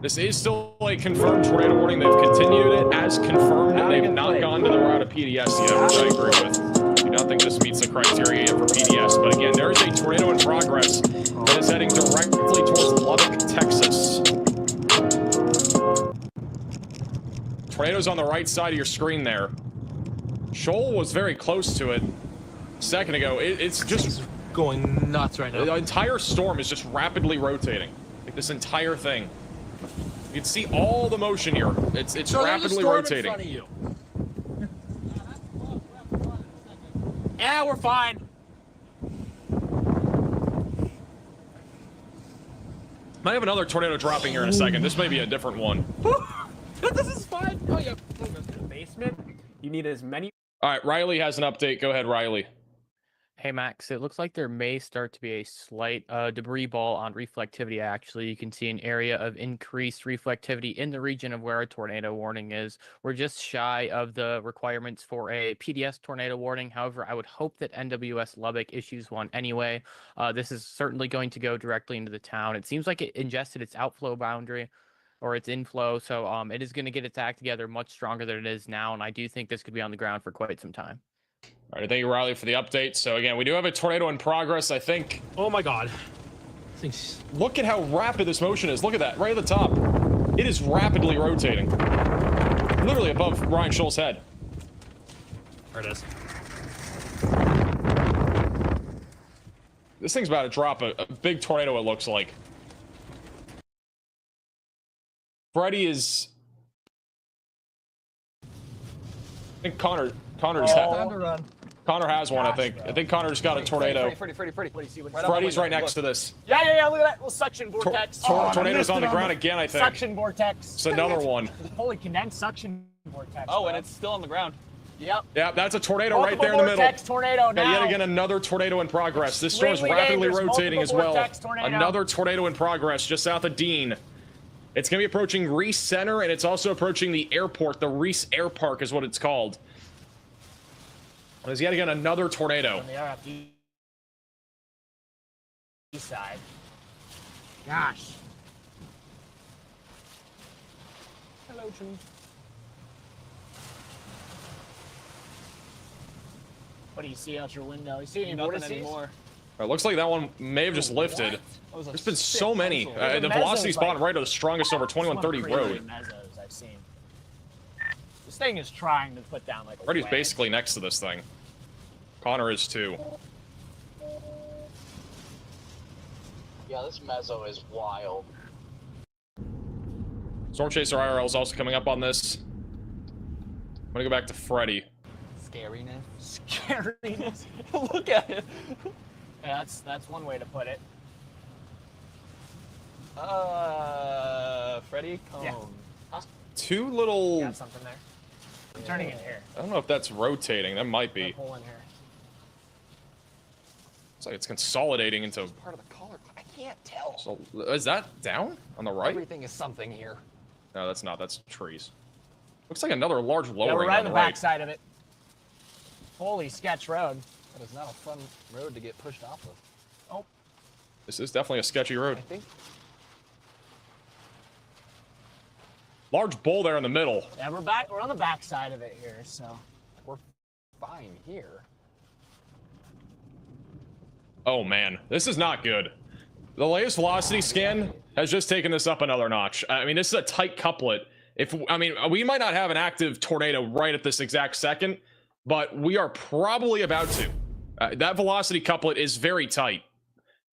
This is still a confirmed tornado warning. They've continued it as confirmed, and they've not gone to the route of PDS yet, which I agree with. I do not think this meets the criteria yet for PDS, but again, there is a tornado in progress that is heading directly towards Lubbock, Texas. Tornado's on the right side of your screen there. Shoal was very close to it a second ago. It's just going nuts right now. The entire storm is just rapidly rotating. Like this entire thing. You can see all the motion here. It's so rapidly rotating. In front of you. Yeah, we're fine. Might have another tornado dropping here in a second. This may be a different one. This is fine. Oh, yeah. In the basement. You need as many. All right, Riley has an update. Go ahead, Riley. Hey, Max, it looks like there may start to be a slight debris ball on reflectivity, actually. You can see an area of increased reflectivity in the region of where a tornado warning is. We're just shy of the requirements for a PDS tornado warning. However, I would hope that NWS Lubbock issues one anyway. This is certainly going to go directly into the town. It seems like it ingested its outflow boundary or its inflow, so it is going to get its act together much stronger than it is now, and I do think this could be on the ground for quite some time. All right, thank you, Riley, for the update. So again, we do have a tornado in progress, I think. Oh my God. Look at how rapid this motion is. Look at that, right at the top. It is rapidly rotating. Literally above Ryan Shoal's head. There it is. This thing's about to drop a big tornado, it looks like. Freddy is... I think Connor's... Time to run. Connor has one, I think. I think Connor's got a tornado. Freddy. Freddy's right next to this. Yeah, look at that little suction vortex. Tornado's on the ground again, I think. Suction vortex. It's another one. Holy condensed suction vortex. Oh, and it's still on the ground. Yep. Yeah, that's a tornado right there in the middle. Vortex tornado now. Yeah, yet again, another tornado in progress. This storm is rapidly rotating as well. Another tornado in progress just south of Dean. It's going to be approaching Reese Center, and it's also approaching the airport. The Reese Air Park is what it's called. There's yet again another tornado. On the RFD side. Gosh. Hello, tree. What do you see out your window? You see any Nothing anymore. It looks like that one may have just lifted. There's been so many. The velocity spot right are the strongest over 2130 road. Mezzos I've seen. This thing is trying to put down like a Freddy's wedge. basically next to this thing. Connor is too. Yeah, this mezzo is wild. Storm Chaser IRL is also coming up on this. I'm gonna go back to Freddy. Scariness. Look at it. Yeah, that's one way to put it. Freddy, come. Yeah. Two little... Got something there. I'm turning it here. I don't know if that's rotating. That might be. Hole in here. It's like it's consolidating into... Part of the collar. I can't tell. So, is that down on the right? Everything is something here. No, that's not. That's trees. Looks like another large lowering Yeah, we're right on on the right. back side of it. Holy sketch road. That is not a fun road to get pushed off of. Oh. This is definitely a sketchy road. I think. Large bowl there in the middle. Yeah, we're on the back side of it here, so. We're fine here. Oh man, this is not good. The latest velocity scan has just taken this up another notch. I mean, this is a tight couplet. We might not have an active tornado right at this exact second, but we are probably about to. That velocity couplet is very tight.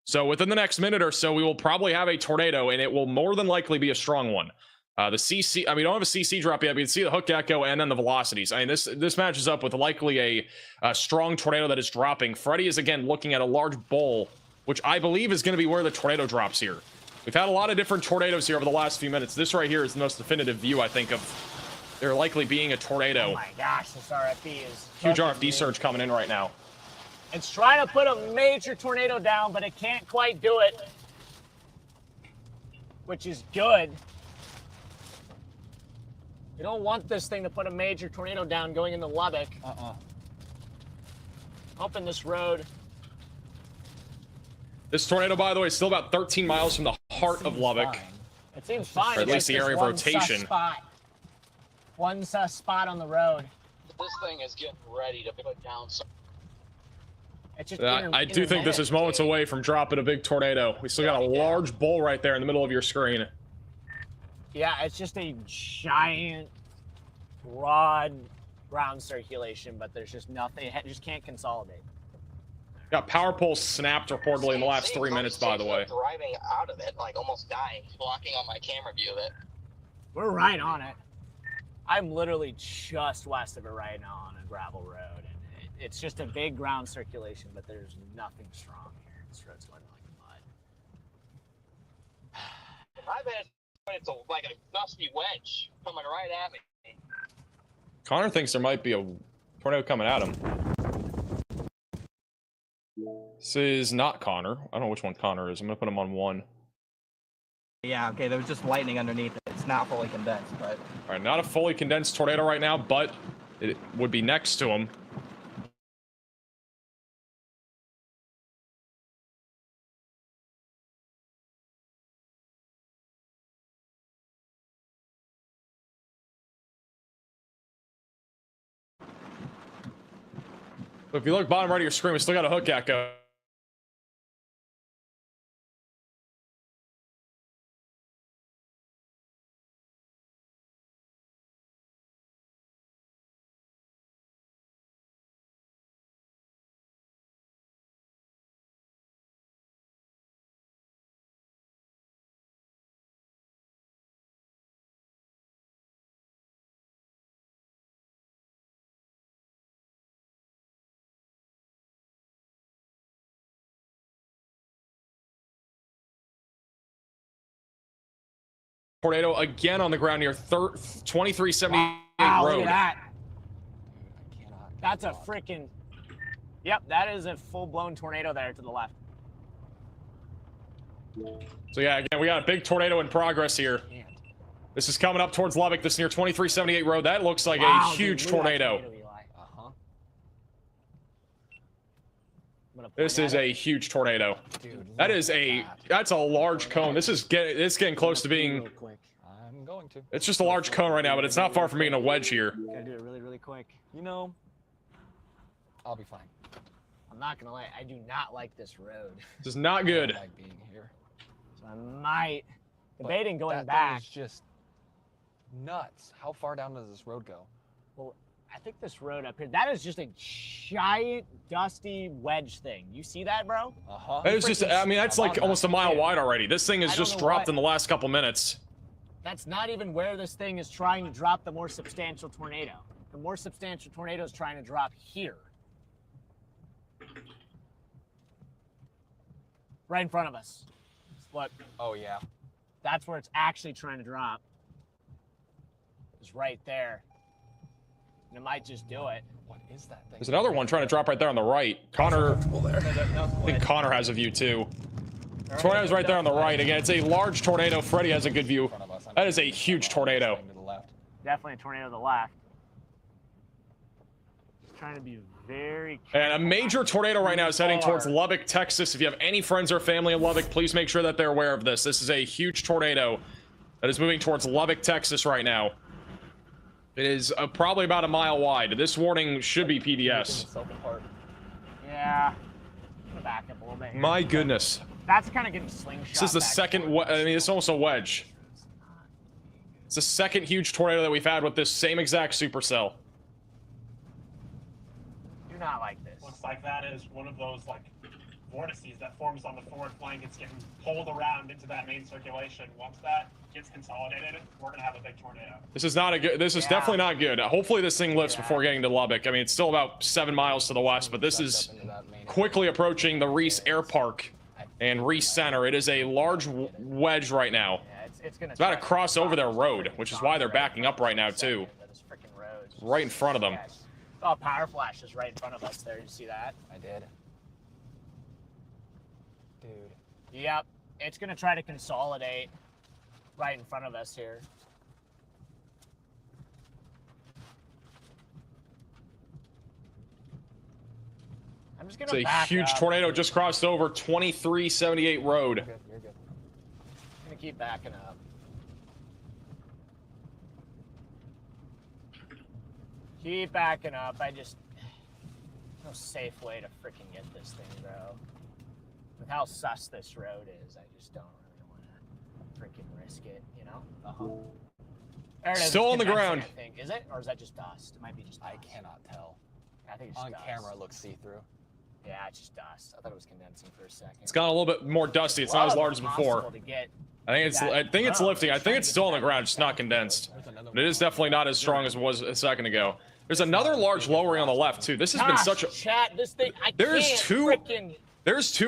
So within the next minute or so, we will probably have a tornado, and it will more than likely be a strong one. The CC, we don't have a CC drop yet, but you can see the hook echo and then the velocities. I mean, this matches up with likely a strong tornado that is dropping. Freddy is, again, looking at a large bowl, which I believe is going to be where the tornado drops here. We've had a lot of different tornadoes here over the last few minutes. This right here is the most definitive view, I think, of there likely being a tornado. Oh my gosh, this RFD is... Huge RFD surge coming in right now. It's trying to put a major tornado down, but it can't quite do it. Which is good. You don't want this thing to put a major tornado down going into Lubbock. Up in this road. This tornado, by the way, is still about 13 miles from the heart of Lubbock. It seems fine. Or at It's least the just area of one rotation. sus spot. One sus spot on the road. This thing is getting ready to put down some. It's just I do think this is moments away from dropping a big tornado. We still got a large bowl right there in the middle of your screen. Yeah, it's just a giant, broad ground circulation, but there's just nothing. It just can't consolidate. Got power poles snapped reportedly in the last 3 minutes, by the way. Driving out of it, like almost dying, blocking on my camera view of it. We're right on it. I'm literally just west of it right now on a gravel road. And it's just a big ground circulation, but there's nothing strong here. This road's going like mud. I've had it's like a dusty wedge coming right at me. Connor thinks there might be a tornado coming at him. This is not Connor. I don't know which one Connor is. I'm gonna put him on 1. Yeah, okay, there was just lightning underneath it. It's not fully condensed, but... All right, not a fully condensed tornado right now, but it would be next to him. So if you look bottom right of your screen, we still got a hook echo. Tornado again on the ground near 2378 Wow, road. look at that. I cannot. That's a freaking... Yep, that is a full-blown tornado there to the left. So yeah, again, we got a big tornado in progress here. This is coming up towards Lubbock. This is near 2378 road. That looks like Wow, a huge dude, look at that tornado. Eli. Uh-huh. I'm gonna point This is at a it. huge tornado. Dude, That look is at a that. that's a large cone. It's getting close to being. Real quick. I'm going to. It's just a large cone right now, but it's not far from being a wedge here. Gotta do it really, really quick. You know, I'll be fine. I'm not gonna lie, I do not like this road. This is not I good. like being here. So I might debating But going that thing back. is just nuts. How far down does this road go? Well, I think this road up here, that is just a giant dusty wedge thing. You see that, bro? Uh-huh. It's just, I mean, that's I'm like on almost a that. mile wide already. This thing I has don't just know dropped what- in the last couple minutes. That's not even where this thing is trying to drop the more substantial tornado. The more substantial tornado is trying to drop here. Right in front of us. Look, Oh, yeah. that's where it's actually trying to drop. It's right there. And it might just do it. What is that thing? There's another one trying to drop right there on the right. Connor, I think Connor has a view too. Tornado's right there on the right. Again, it's a large tornado. Freddy has a good view. In front of us. I'm That is a going huge tornado. to the left. Definitely a tornado to the left. Just trying to be very And a major tornado right now is heading towards Far. Lubbock, Texas. If you have any friends or family in Lubbock, please make sure that they're aware of this. This is a huge tornado that is moving towards Lubbock, Texas right now. It is probably about a mile wide. This warning should be Taking PBS. itself apart. Yeah. I'm gonna back up a little bit here. My goodness. That's kind of getting slingshot. This is the back second, and forth. I mean, it's almost a wedge. It's the second huge tornado that we've had with this same exact supercell. Do not like this. Looks like that is one of those like vortices that forms on the forward flank. It's getting pulled around into that main circulation. Once that gets consolidated, we're gonna have a big tornado. This is not a good, this is Yeah. definitely not good. Hopefully this thing lifts Yeah. before getting to Lubbock. I mean, it's still about 7 miles to the west, but this Sucked is up into that main quickly approaching the Reese Air Park and Reese Center. It is a large wedge right now. Yeah, it's gonna. It's about to try cross over their cross road, over which is the why they're road backing up right now, too. But this freaking road is Right in front of them. yes. Oh, power flash is right in front of us there. You see that? I did. Dude. Yep. It's gonna try to consolidate right in front of us here. I'm just gonna It's a back huge up. tornado just crossed over 2378 road. You're good. You're good. I'm gonna keep backing up. Keep backing up. No safe way to freaking get this thing, bro. With how sus this road is, I just don't really want to freaking risk it, you know? There it is. Still It's on the condensing, ground. I think. Is it? Or is that just dust? It might be just dust. I cannot tell. I think it's On dust. camera, it looks see-through. Yeah, it's just dust. I thought it was condensing for a second. It's gotten a little bit more dusty. It's not as large as before. To get I think it's lifting. I think it's still on the ground, just not condensed. But it is definitely not as strong as it was a second ago. There's another large lowering on the left too. This has been such a chat. This thing. There's two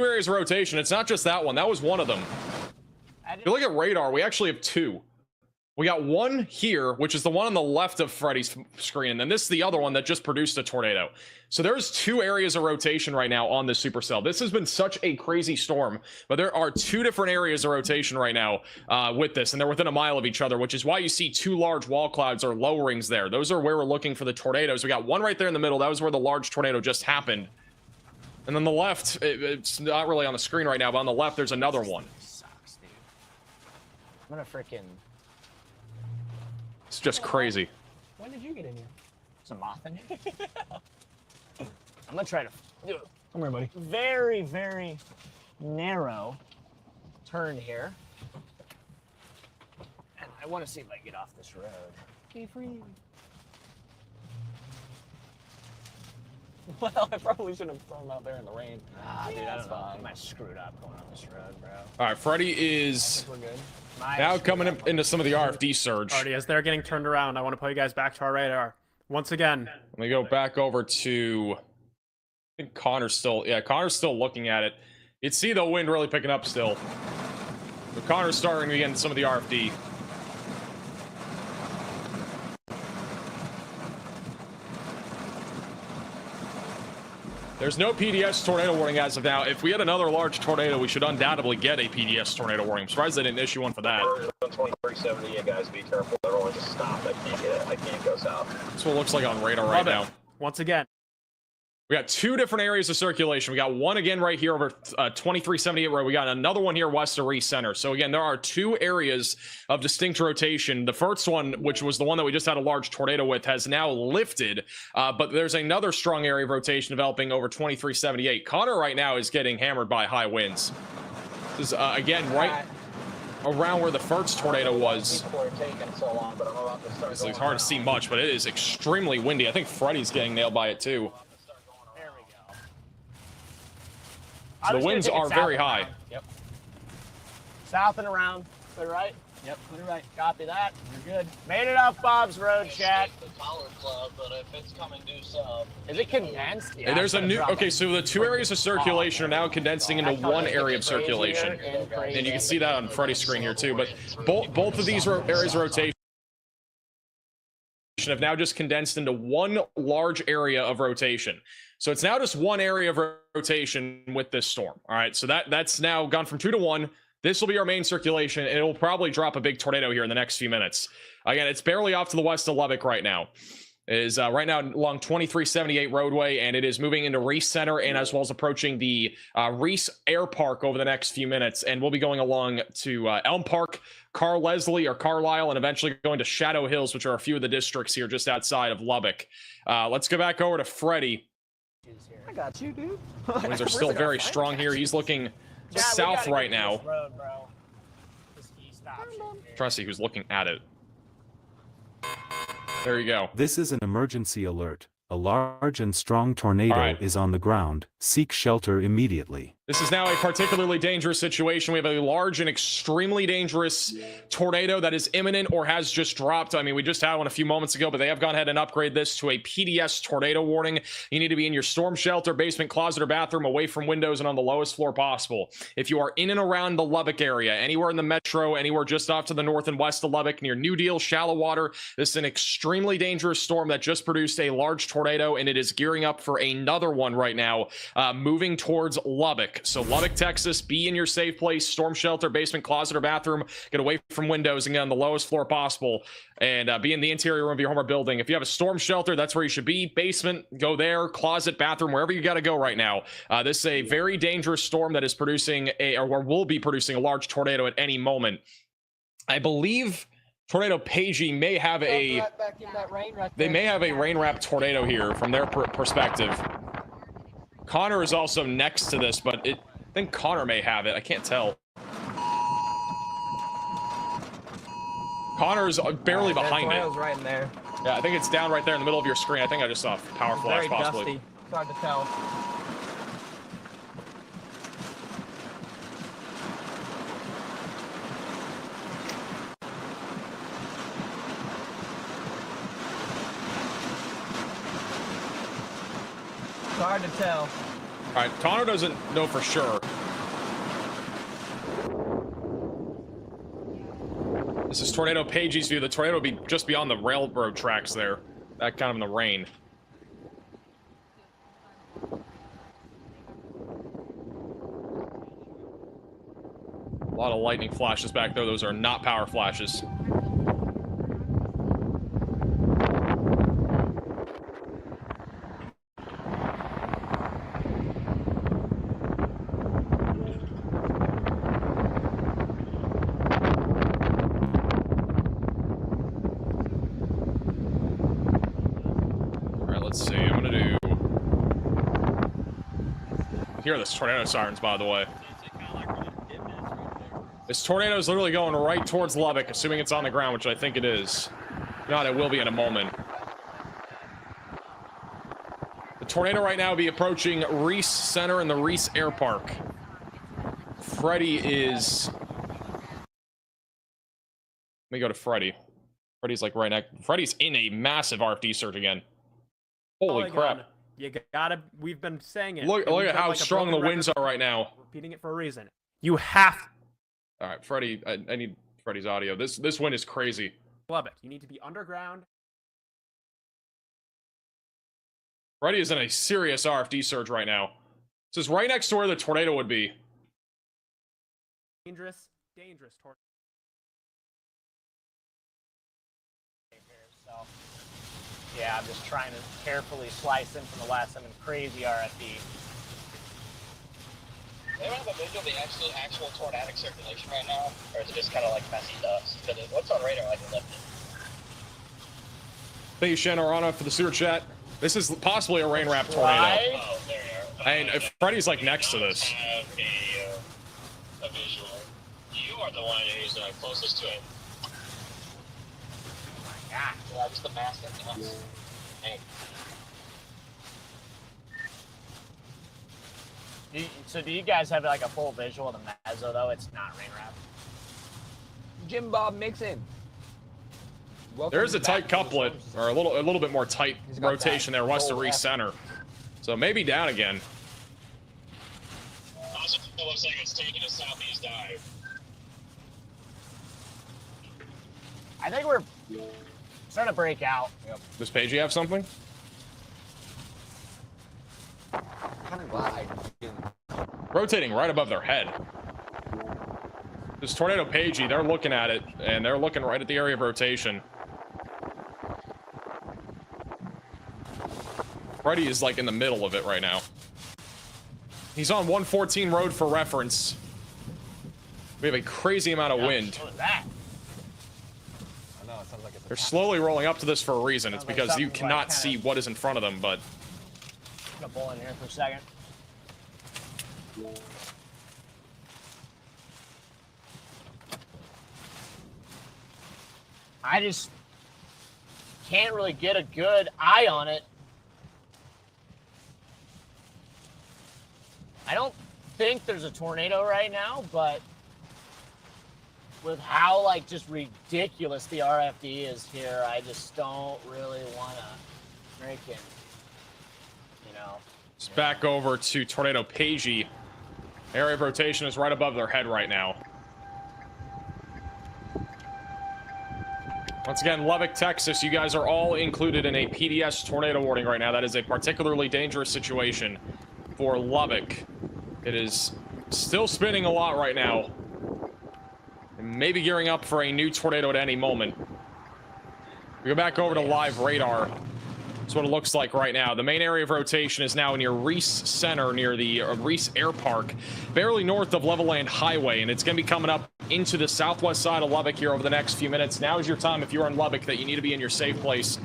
areas of rotation. It's not just that one. That was one of them. If you look at radar, we actually have two. We got one here, which is the one on the left of Freddy's screen, and then this is the other one that just produced a tornado. So there's two areas of rotation right now on this supercell. This has been such a crazy storm, but there are two different areas of rotation right now with this, and they're within a mile of each other, which is why you see two large wall clouds or lowerings there. Those are where we're looking for the tornadoes. We got one right there in the middle. That was where the large tornado just happened. And then the left, it's not really on the screen right now, but on the left, there's another one. Sucks, dude. I'm gonna freaking. It's just crazy. When did you get in here? There's a moth in here. I'm gonna try to do a Come here, buddy. very, very narrow turn here. And I want to see if I can get off this road. Be free. Well, I probably shouldn't have thrown him out there in the rain. Dude, I that's don't know. fine. I might screwed up going on this road, bro. All right, Freddy is We're good. now coming into some of the RFD surge. Alrighty, as they're getting turned around, I want to pull you guys back to our radar. Once again, Let me go back over to, I think Connor's still looking at it. You'd see the wind really picking up still. But Connor's starting to get into some of the RFD. There's no PDS tornado warning as of now. If we had another large tornado, we should undoubtedly get a PDS tornado warning. I'm surprised they didn't issue one for that. 2370, guys, be careful. Everyone just stop. I can't get it. I can't go south. That's what it looks like on radar right now. once again, We got two different areas of circulation. We got one again right here over 2378 road. We got another one here west of Reese Center. So again, there are two areas of distinct rotation. The first one, which was the one that we just had a large tornado with, has now lifted. But there's another strong area of rotation developing over 2378. Connor right now is getting hammered by high winds. This is again right around where the first tornado was. It's hard to see much, but it is extremely windy. I think Freddy's getting nailed by it too. So the winds are very high. Yep. South and around. Clear right. Yep, clear right. Copy that. You're good. Made it off Bob's Road, chat. The collar club, but if it's coming due south. Is it condensed? Yeah, There's a new. Okay, so the two areas of circulation are now condensing into one area of circulation, and you can see that on Freddy's screen here too. But both of these areas of rotation have now just condensed into one large area of rotation. So it's now just one area of rotation with this storm. All right, so that's now gone from 2 to 1. This will be our main circulation, and it will probably drop a big tornado here in the next few minutes. Again, it's barely off to the west of Lubbock right now. It is right now along 2378 roadway, and it is moving into Reese Center and as well as approaching the Reese Air Park over the next few minutes. And we'll be going along to Elm Park, Carlisle, and eventually going to Shadow Hills, which are a few of the districts here just outside of Lubbock. Let's go back over to Freddy. I got you, dude. Winds are still very strong here. He's looking south right now. Road, bro. This east option. Trying to see who's looking at it. There you go. This is an emergency alert. A large and strong tornado is on the ground. Seek shelter immediately. This is now a particularly dangerous situation. We have a large and extremely dangerous tornado that is imminent or has just dropped. I mean, we just had one a few moments ago, but they have gone ahead and upgraded this to a PDS tornado warning. You need to be in your storm shelter, basement, closet, or bathroom, away from windows and on the lowest floor possible. If you are in and around the Lubbock area, anywhere in the metro, anywhere just off to the north and west of Lubbock, near New Deal, shallow water, this is an extremely dangerous storm that just produced a large tornado, and it is gearing up for another one right now, moving towards Lubbock. So Lubbock, Texas, be in your safe place, storm shelter, basement, closet, or bathroom. Get away from windows and get on the lowest floor possible, and be in the interior room of your home or building. If you have a storm shelter, that's where you should be. Basement, go there. Closet, bathroom, wherever you got to go right now. This is a very dangerous storm that is producing or will be producing a large tornado at any moment. I believe Tornado Pagey may have a they may have a rain wrap tornado here from their perspective. Connor is also next to this, but I think Connor may have it. I can't tell. Connor's barely behind it. Right in there. Yeah, I think it's down right there in the middle of your screen. I think I just saw a power flash, Very possibly. dusty. It's hard to tell. It's hard to tell. All right, Connor doesn't know for sure. This is Tornado Pagey's view. The tornado would be just beyond the railroad tracks there. That kind of in the rain. A lot of lightning flashes back there. Those are not power flashes. Let's see, I'm gonna do... Hear this tornado sirens, by the way. This tornado is literally going right towards Lubbock, assuming it's on the ground, which I think it is. If not, it will be in a moment. The tornado right now will be approaching Reese Center and the Reese Air Park. Freddy is... Let me go to Freddy. Freddy's like right next... Freddy's in a massive RFD surge again. Holy crap. You gotta, we've been saying it. Look at how strong the winds are right now. Repeating it for a reason. You have... All right, Freddy, I need Freddy's audio. This wind is crazy. Lubbock, you need to be underground. Freddy is in a serious RFD surge right now. This is right next to where the tornado would be. Dangerous tornado. Yeah, I'm just trying to carefully slice in from the last time in crazy RFD. They don't have a visual of the actual tornadic circulation right now, or is it just kind of like messy dust? Because what's on radar like it lifted? Thank you, Shanorana, for the super chat. This is possibly a rain wrap tornado. Right? Oh, there you are. And if Freddy's like next to this. Have a visual. You are the one who's closest to it. Yeah. Yeah, just the mass and us. Hey. So do you guys have like a full visual of the Mezzo though? It's not rain wrap. Jim Bob Mixon. There is a tight couplet, or a little bit more tight rotation there, west to Reese Center. So maybe down again. Also, it looks like it's taking a southeast dive. I think we're starting to break out. Yep. Does Pagey have something? Rotating right above their head. This Tornado Pagey, they're looking at it, and they're looking right at the area of rotation. Freddy is like in the middle of it right now. He's on 114 road for reference. We have a crazy amount of wind. What was that? I know, it sounds like it's They're slowly rolling up to this for a reason. It's because you cannot see what is in front of them, but... I'm gonna pull in here for a second. I just can't really get a good eye on it. I don't think there's a tornado right now, but with how like just ridiculous the RFD is here, I just don't really want to freaking, you know. It's back over to Tornado Pagey. Area of rotation is right above their head right now. Once again, Lubbock, Texas, you guys are all included in a PDS tornado warning right now. That is a particularly dangerous situation for Lubbock. It is still spinning a lot right now. And maybe gearing up for a new tornado at any moment. We go back over to live radar. That's what it looks like right now. The main area of rotation is now near Reese Center, near the Reese Air Park, barely north of Levelland Highway, and it's going to be coming up into the southwest side of Lubbock here over the next few minutes. Now is your time, if you're in Lubbock, that you need to be in your safe place,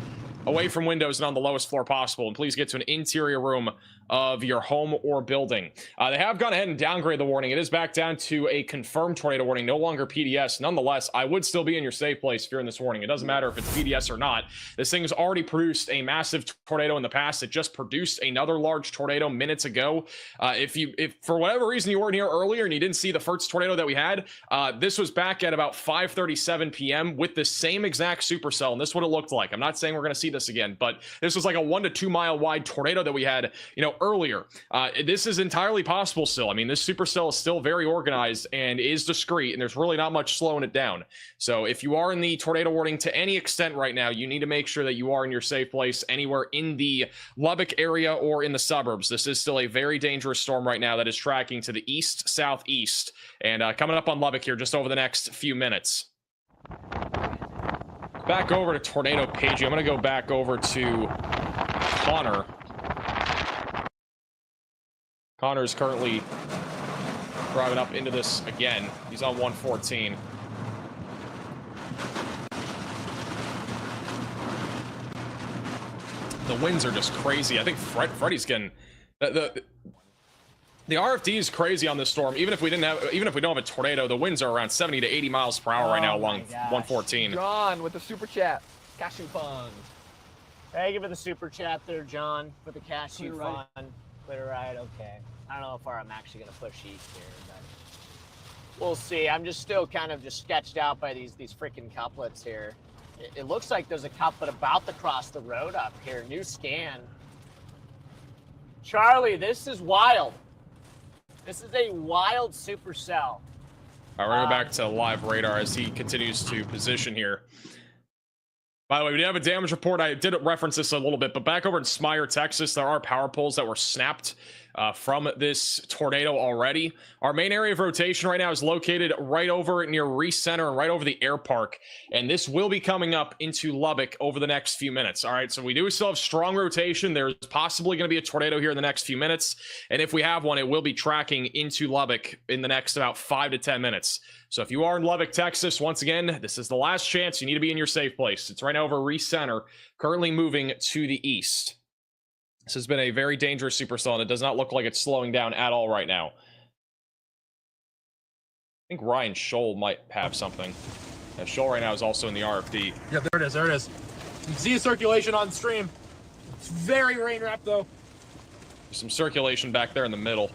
away from windows and on the lowest floor possible, and please get to an interior room of your home or building. They have gone ahead and downgraded the warning. It is back down to a confirmed tornado warning, no longer PDS. Nonetheless, I would still be in your safe place if you're in this warning. It doesn't matter if it's PDS or not. This thing has already produced a massive tornado in the past. It just produced another large tornado minutes ago. If for whatever reason you weren't here earlier and you didn't see the first tornado that we had, this was back at about 5:37 p.m. with the same exact supercell, and this is what it looked like. I'm not saying we're going to see this again, but this was like a 1 to 2 mile wide tornado that we had, earlier. This is entirely possible still. I mean, this supercell is still very organized and is discreet, and there's really not much slowing it down. So if you are in the tornado warning to any extent right now, you need to make sure that you are in your safe place anywhere in the Lubbock area or in the suburbs. This is still a very dangerous storm right now that is tracking to the east southeast and coming up on Lubbock here just over the next few minutes. Back over to tornado paging. I'm going to go back over to Connor. Connor is currently driving up into this again. He's on 114. The winds are just crazy. I think Freddie's getting the RFD is crazy on this storm. Even if we don't have a tornado, the winds are around 70 to 80 miles per hour right now along 114. John with the super chat. Cashew fund. Thank you for the super chat there, John, for the cashew fund. Clear right, okay. I don't know how far I'm actually going to push east here, but we'll see. I'm just still kind of just sketched out by these freaking couplets here. It looks like there's a couplet about to cross the road up here. New scan. Charlie, this is wild. This is a wild supercell. All right, we're going to go back to live radar as he continues to position here. By the way, we did have a damage report. I did reference this a little bit, but back over in Smyer, Texas, there are power poles that were snapped from this tornado already. Our main area of rotation right now is located right over near Reese Center and right over the air park, and this will be coming up into Lubbock over the next few minutes. All right, so we do still have strong rotation. There's possibly going to be a tornado here in the next few minutes, and if we have one, it will be tracking into Lubbock in the next about 5 to 10 minutes. So if you are in Lubbock, Texas, once again, this is the last chance. You need to be in your safe place. It's right now over Reese Center, currently moving to the east. This has been a very dangerous supercell, and it does not look like it's slowing down at all right now. I think Ryan Scholl might have something. Yeah, Scholl right now is also in the RFD. Yeah, there it is. There it is. You can see the circulation on stream. It's very rain wrapped, though. There's some circulation back there in the middle.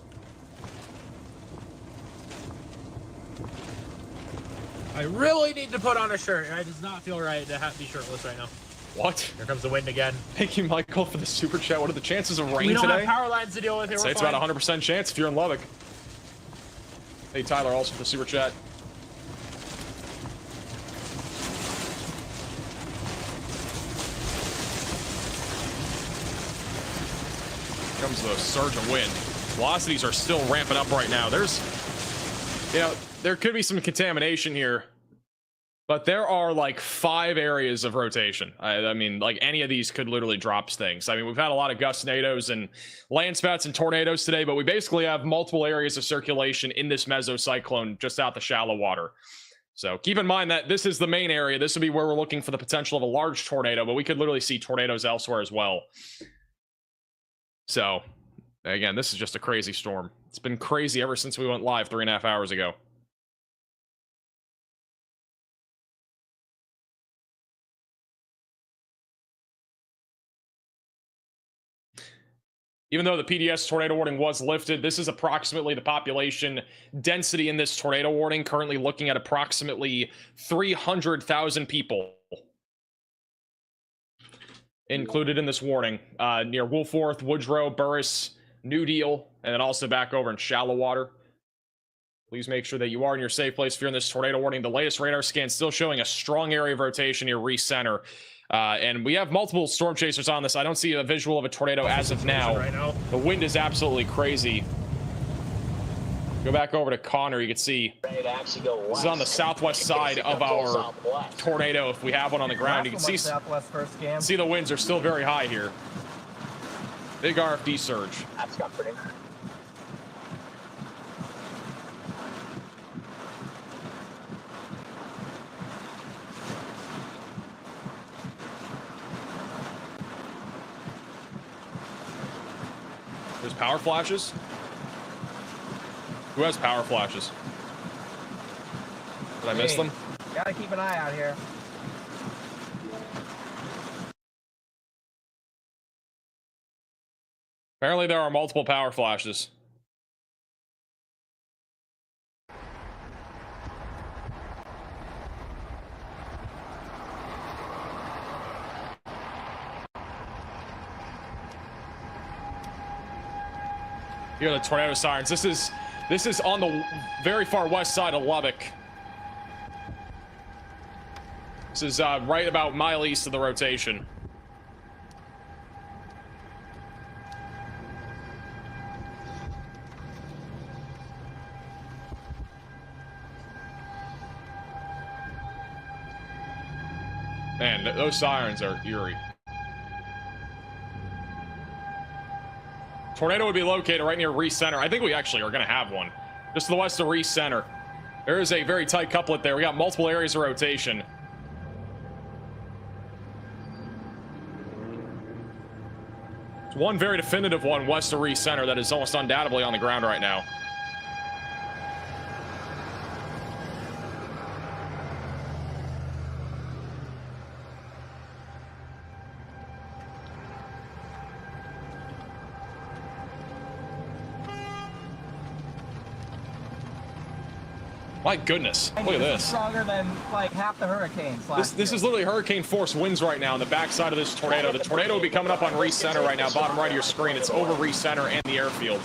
I really need to put on a shirt. It does not feel right to be shirtless right now. What? Here comes the wind again. Thank you, Michael, for the super chat. What are the chances of rain we don't today? have power lines to deal with here. I'd say it's about 100% chance if you're in Lubbock. Hey, Tyler, also for the super chat. Here comes the surge of wind. Velocities are still ramping up right now. There could be some contamination here, but there are like 5 areas of rotation. I mean, like any of these could literally drop things. I mean, we've had a lot of gustnadoes and landspouts and tornadoes today, but we basically have multiple areas of circulation in this mesocyclone just out the shallow water. So keep in mind that this is the main area. This would be where we're looking for the potential of a large tornado, but we could literally see tornadoes elsewhere as well. So again, this is just a crazy storm. It's been crazy ever since we went live 3.5 hours ago. Even though the PDS tornado warning was lifted, this is approximately the population density in this tornado warning, currently looking at approximately 300,000 people included in this warning, near Woolforth, Woodrow, Burris, New Deal, and then also back over in shallow water. Please make sure that you are in your safe place if you're in this tornado warning. The latest radar scan still showing a strong area of rotation near Reese Center. And we have multiple storm chasers on this. I don't see a visual of a tornado as of now. The wind is absolutely crazy. Go back over to Connor. You can see this is on the southwest side of our tornado. If we have one on the ground, you can see the winds are still very high here. Big RFD surge. That's comforting. There's power flashes? Who has power flashes? Did I miss them? Gotta keep an eye out here. Apparently there are multiple power flashes. Here are the tornado sirens. This is on the very far west side of Lubbock. This is right about a mile east of the rotation. Man, those sirens are eerie. Tornado would be located right near Reese Center. I think we actually are going to have one. Just to the west of Reese Center. There is a very tight couplet there. We got multiple areas of rotation. There's one very definitive one west of Reese Center that is almost undoubtedly on the ground right now. My goodness, look at this. Stronger than like half the hurricanes. This is literally hurricane force winds right now on the backside of this tornado. The tornado will be coming up on Reese Center right now, bottom right of your screen. It's over Reese Center and the airfield.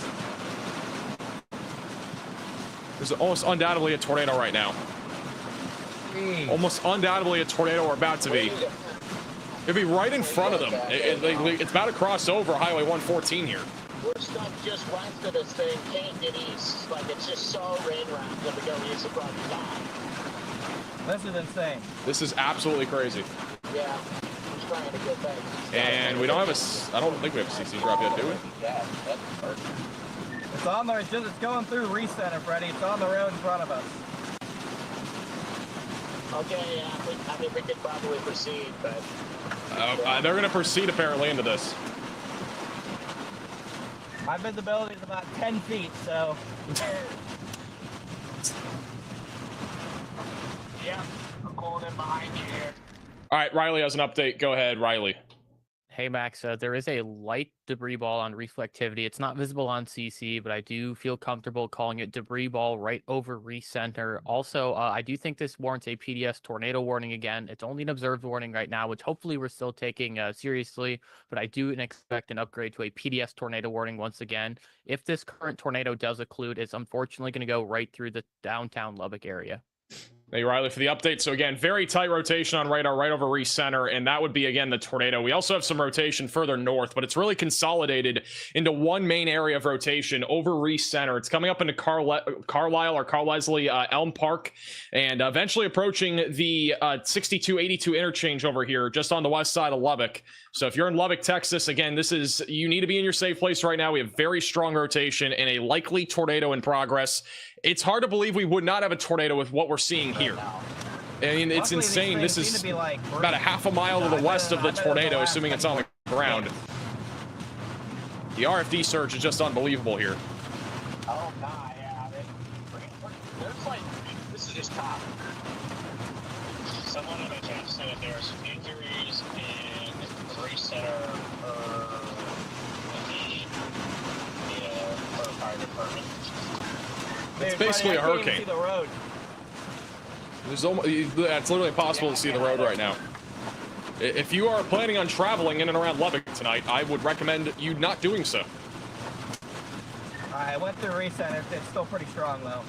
There's almost undoubtedly a tornado right now. Almost undoubtedly a tornado we're about to be. It'll be right in front of them. It's about to cross over Highway 114 here. We're stuck just west of this thing, can't get east. Like, it's just so rain-wrapped that we go east and probably die. This is insane. This is absolutely crazy. Yeah, I'm trying to get back. And we don't have a, I don't think we have a CC drop yet, do we? Yeah, that's perfect. It's on there, it's going through Reese Center, Freddie. It's on the road in front of us. Okay, yeah, I mean, we could probably proceed, but... They're going to proceed apparently into this. My visibility is about 10 feet, so... Yeah, I'm pulling in behind you here. All right, Riley has an update. Go ahead, Riley. Hey, Max, there is a light debris ball on reflectivity. It's not visible on CC, but I do feel comfortable calling it debris ball right over Reese Center. Also, I do think this warrants a PDS tornado warning again. It's only an observed warning right now, which hopefully we're still taking seriously, but I do expect an upgrade to a PDS tornado warning once again. If this current tornado does occlude, it's unfortunately going to go right through the downtown Lubbock area. Thank you, Riley, for the update. So again, very tight rotation on radar right over Reese Center, and that would be, again, the tornado. We also have some rotation further north, but it's really consolidated into one main area of rotation over Reese Center. It's coming up into Carlisle or Leslie Elm Park, and eventually approaching the 6282 interchange over here, just on the west side of Lubbock. So if you're in Lubbock, Texas, again, you need to be in your safe place right now. We have very strong rotation and a likely tornado in progress. It's hard to believe we would not have a tornado with what we're seeing here. I mean, it's insane. This is about a half a mile to the west of the tornado, assuming it's on the ground. The RFD surge is just unbelievable here. Oh, God, yeah. There's like, this is just top. Someone in the chat said that there's injuries in the Reese Center or the fire department. It's basically a hurricane. It's literally impossible to see the road right now. If you are planning on traveling in and around Lubbock tonight, I would recommend you not doing so. I went through Reese Center. It's still pretty strong, though.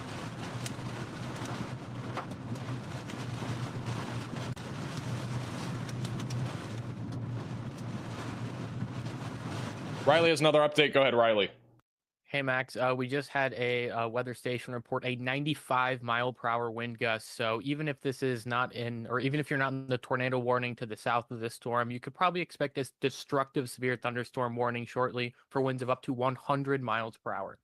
Riley has another update. Go ahead, Riley. Hey, Max, we just had a weather station report a 95-mile-per-hour wind gust. So even if this is not in, or even if you're not in the tornado warning to the south of this storm, you could probably expect this destructive severe thunderstorm warning shortly for winds of up to 100 miles per hour.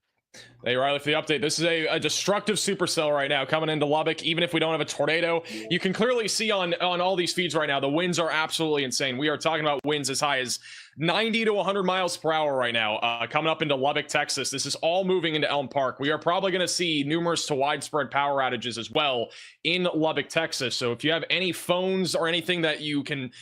Hey Riley, for the update, this is a destructive supercell right now coming into Lubbock. Even if we don't have a tornado, you can clearly see on all these feeds right now, the winds are absolutely insane. We are talking about winds as high as 90 to 100 miles per hour right now, coming up into Lubbock, Texas. This is all moving into Elm Park. We are probably going to see numerous to widespread power outages as well in Lubbock, Texas. So if you have any phones or anything that you can,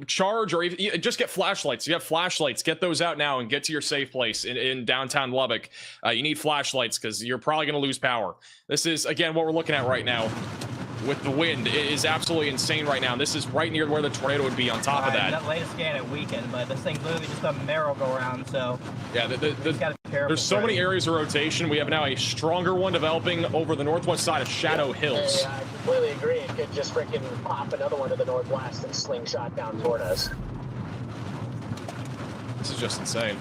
charge, or even just get flashlights. If you have flashlights, get those out now and get to your safe place in downtown Lubbock. You need flashlights because you're probably going to lose power. This is, again, what we're looking at right now with the wind. It is absolutely insane right now. And this is right near where the tornado would be on top of that. That latest scan at weekend, but this thing's literally just a merry-go-round, so yeah, there's so many areas of rotation. We have now a stronger one developing over the northwest side of Shadow Hills. Yeah, I completely agree. It could just freaking pop another one to the northwest and slingshot down toward us. This is just insane.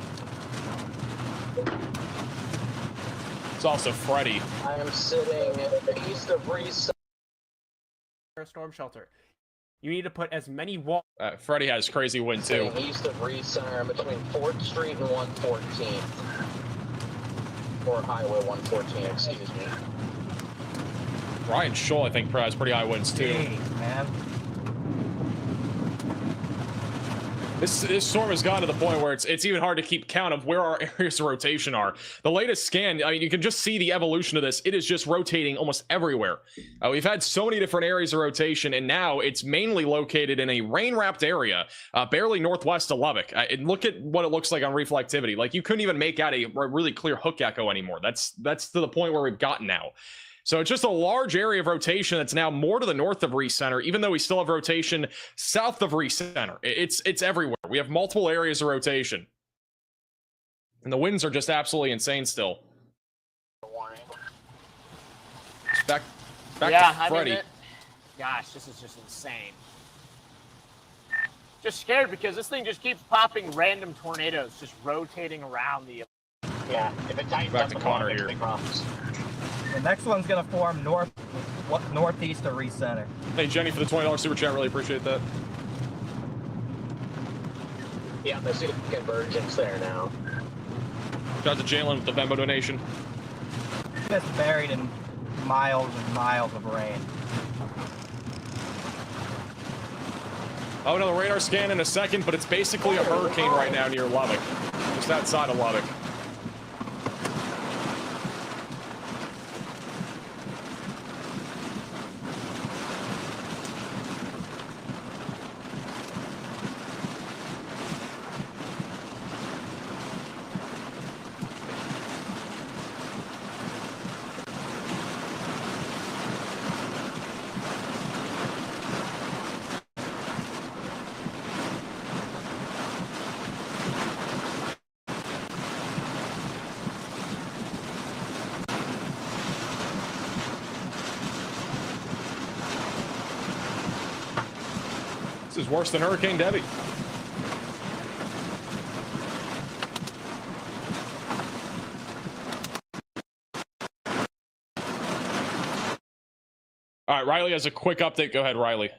It's also Freddy. I am sitting east of Reese. Storm shelter. You need to put as many walls. Freddy has crazy wind too. East of Reese Center, between 4th Street and 114th. Or Highway 114, excuse me. Ryan Scholl, I think, has pretty high winds too. Jeez, man. This storm has gotten to the point where it's even hard to keep count of where our areas of rotation are. The latest scan, I mean, you can just see the evolution of this. It is just rotating almost everywhere. We've had so many different areas of rotation, and now it's mainly located in a rain-wrapped area, barely northwest of Lubbock. And look at what it looks like on reflectivity. Like, you couldn't even make out a really clear hook echo anymore. That's to the point where we've gotten now. So it's just a large area of rotation that's now more to the north of Reese Center, even though we still have rotation south of Reese Center. It's everywhere. We have multiple areas of rotation. And the winds are just absolutely insane still. Back to Freddy. Gosh, this is just insane. Just scared because this thing just keeps popping random tornadoes, just rotating around the... Yeah, if it tightens back up to Connor here. big problems. The next one's gonna form northeast of Reese Center. Hey Jenny for the $20 super chat, really appreciate that. Yeah, I see the convergence there now. Shout out to Jalen with the Venmo donation. It's buried in miles and miles of rain. Oh, another radar scan in a second, but it's basically a hurricane right now near Lubbock, just outside of Lubbock. This is worse than Hurricane Debbie. All right, Riley has a quick update. Go ahead, Riley.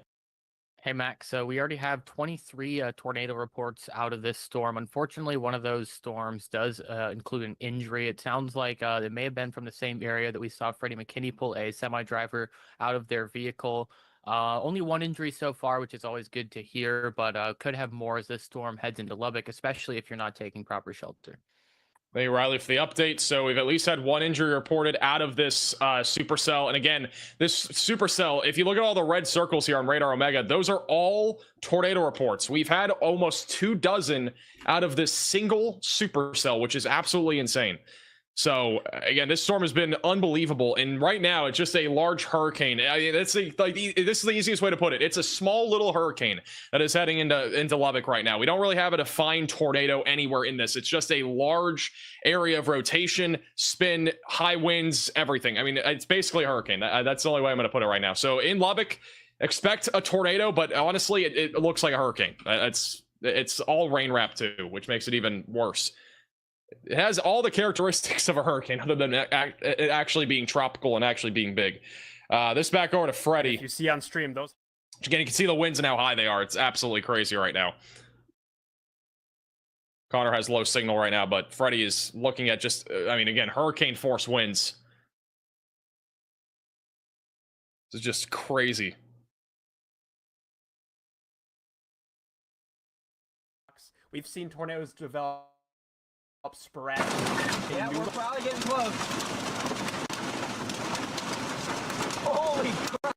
Hey, Max. So we already have 23 tornado reports out of this storm. Unfortunately, one of those storms does include an injury. It sounds like it may have been from the same area that we saw Freddie McKinney pull a semi-driver out of their vehicle. Only one injury so far, which is always good to hear, but could have more as this storm heads into Lubbock, especially if you're not taking proper shelter. Thank you, Riley, for the update. So we've at least had one injury reported out of this supercell. And again, this supercell, if you look at all the red circles here on Radar Omega, those are all tornado reports. We've had almost 24 out of this single supercell, which is absolutely insane. So again, this storm has been unbelievable, and right now it's just a large hurricane. I mean, this is the easiest way to put it. It's a small little hurricane that is heading into Lubbock right now. We don't really have a defined tornado anywhere in this. It's just a large area of rotation, spin, high winds, everything. I mean, it's basically a hurricane. That's the only way I'm going to put it right now. So in Lubbock, expect a tornado, but honestly, it looks like a hurricane. It's all rain wrapped too, which makes it even worse. It has all the characteristics of a hurricane other than it actually being tropical and actually being big. This back over to Freddy. If you see on stream, those... Again, you can see the winds and how high they are. It's absolutely crazy right now. Connor has low signal right now, but Freddy is looking at just, I mean, again, hurricane force winds. This is just crazy. We've seen tornadoes develop sporadically. Yeah, we're probably getting close. Holy crap!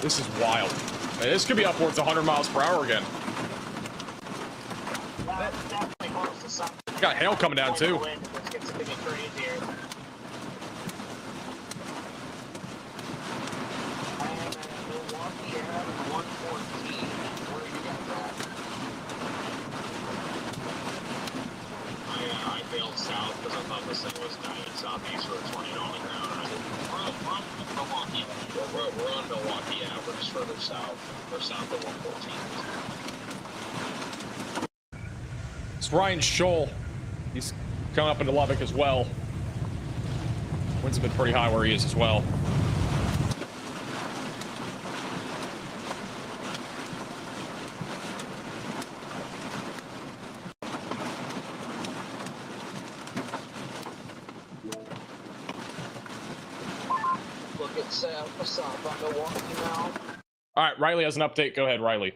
This is wild. Man, this could be upwards of 100 miles per hour again. Got hail coming down too. I bailed south because I thought this thing was dying southeast with a tornado on the ground. We're on Milwaukee Ave. We're just further south. We're south of 114. It's Ryan Scholl. He's coming up into Lubbock as well. Winds have been pretty high where he is as well. Look at south on Milwaukee now. All right, Riley has an update. Go ahead, Riley.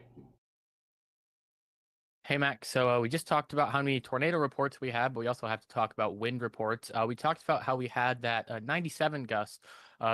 Hey, Mac. So we just talked about how many tornado reports we have, but we also have to talk about wind reports. We talked about how we had that 97 gusts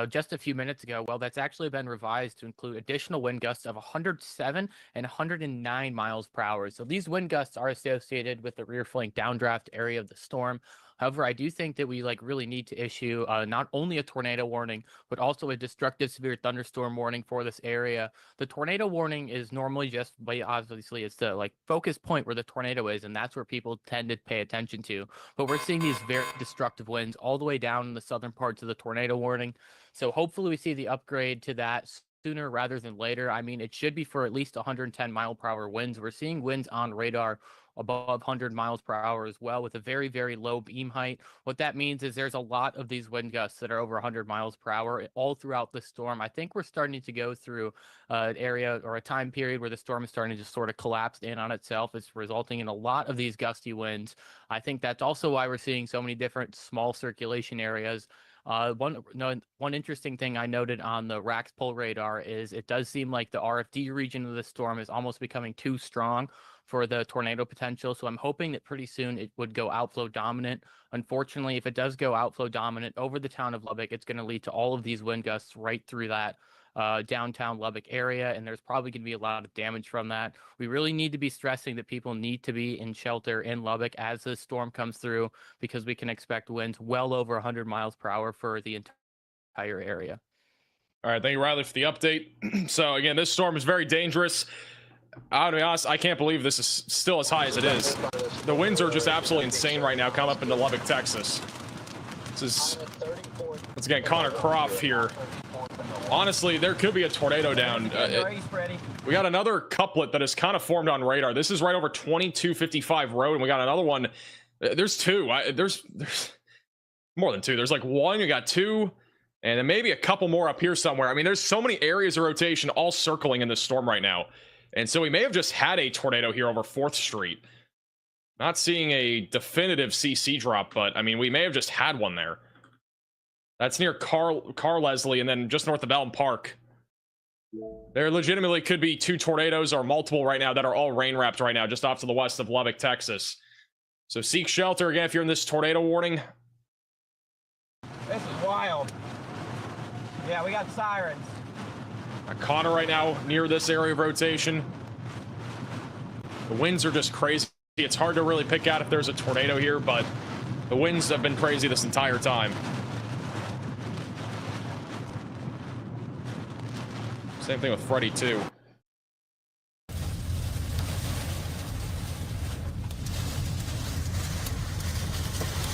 just a few minutes ago. Well, that's actually been revised to include additional wind gusts of 107 and 109 miles per hour. So these wind gusts are associated with the rear flank downdraft area of the storm. However, I do think that we really need to issue not only a tornado warning, but also a destructive severe thunderstorm warning for this area. The tornado warning is normally just, obviously, it's the focus point where the tornado is, and that's where people tend to pay attention to. But we're seeing these very destructive winds all the way down in the southern parts of the tornado warning. So hopefully we see the upgrade to that sooner rather than later. I mean, it should be for at least 110 mile per hour winds. We're seeing winds on radar above 100 miles per hour as well, with a very, very low beam height. What that means is there's a lot of these wind gusts that are over 100 miles per hour all throughout the storm. I think we're starting to go through an area or a time period where the storm is starting to sort of collapse in on itself. It's resulting in a lot of these gusty winds. I think that's also why we're seeing so many different small circulation areas. One interesting thing I noted on the RAX pole radar is it does seem like the RFD region of the storm is almost becoming too strong for the tornado potential. So I'm hoping that pretty soon it would go outflow dominant. Unfortunately, if it does go outflow dominant over the town of Lubbock, it's going to lead to all of these wind gusts right through that downtown Lubbock area, and there's probably going to be a lot of damage from that. We really need to be stressing that people need to be in shelter in Lubbock as the storm comes through, because we can expect winds well over 100 miles per hour for the entire area. All right, thank you, Riley, for the update. So again, this storm is very dangerous. I'll be honest, I can't believe this is still as high as it is. The winds are just absolutely insane right now coming up into Lubbock, Texas. This is, once again, Connor Croft here. Honestly, there could be a tornado down. We got another couplet that has kind of formed on radar. This is right over 2255 road, and we got another one. There's two. There's more than two. There's like one, you got two, and then maybe a couple more up here somewhere. I mean, there's so many areas of rotation all circling in this storm right now. And so we may have just had a tornado here over 4th Street. Not seeing a definitive CC drop, but I mean, we may have just had one there. That's near Car Leslie, and then just north of Elm Park. There legitimately could be 2 tornadoes or multiple right now that are all rain wrapped right now, just off to the west of Lubbock, Texas. So seek shelter again if you're in this tornado warning. This is wild. Yeah, we got sirens. Connor right now near this area of rotation. The winds are just crazy. It's hard to really pick out if there's a tornado here, but the winds have been crazy this entire time. Same thing with Freddy too.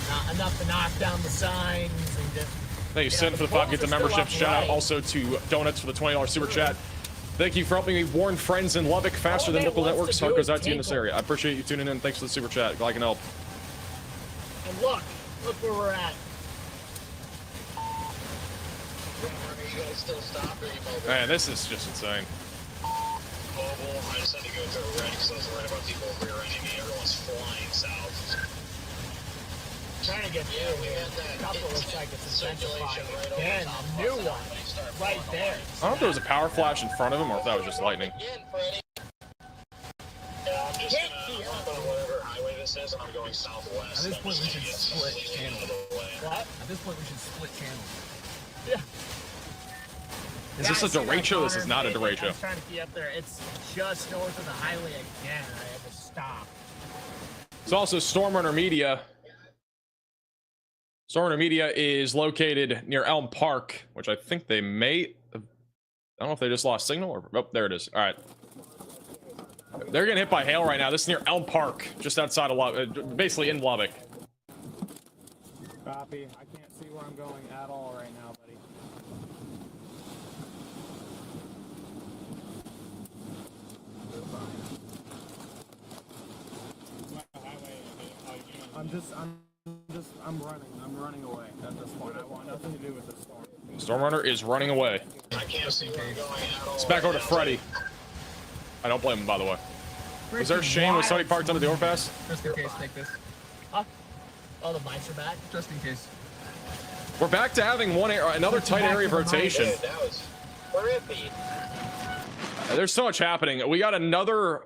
Not enough to knock down the signs and just... Thank you, Sin, for the 5 gifted membership. Shout out also to Donuts for the $20 super chat. Thank you for helping me warn friends in Lubbock faster than Nickel Networks. Heart goes out to you in this area. I appreciate you tuning in. Thanks for the super chat. Glad I can help. And look where we're at. Are you guys still stopped or are you mobile? Man, this is just insane. mobile. I just had to go through red because I was worried about people rear-ending me. Everyone's flying south. Trying to get Yeah, we had that couple looks like it's circulation intensifying. right Again, over a new one right there. I don't know if there was a power flash in front of him or if that was just lightning. Again, Freddy. Yeah, I'm just gonna on whatever highway this is, and I'm going southwest. At this point, we should split channels. What? At this point, we should split channels. Yeah. Is this a derecho? This is not a I derecho. was trying to be up there. It's just north of the highway again. I had to stop. It's also Stormrunner Media. Stormrunner Media is located near Elm Park, which I think they may. I don't know if they just lost signal or. Oh, there it is. All right. They're getting hit by hail right now. This is near Elm Park, just outside of Lubbock, basically in Lubbock. Copy. I can't see where I'm going at all right now, buddy. I'm running away at this point. I want nothing to do with this storm. Stormrunner is running away. I can't see where I'm going at all. It's back over to Freddy. I don't blame him, by the way. Was there a Shane with somebody parked under the overpass? Just in case, take this. Huh? Oh, the mics are back? Just in case. We're back to having another tight area of rotation. Dude, that was trippy. There's so much happening. We got another.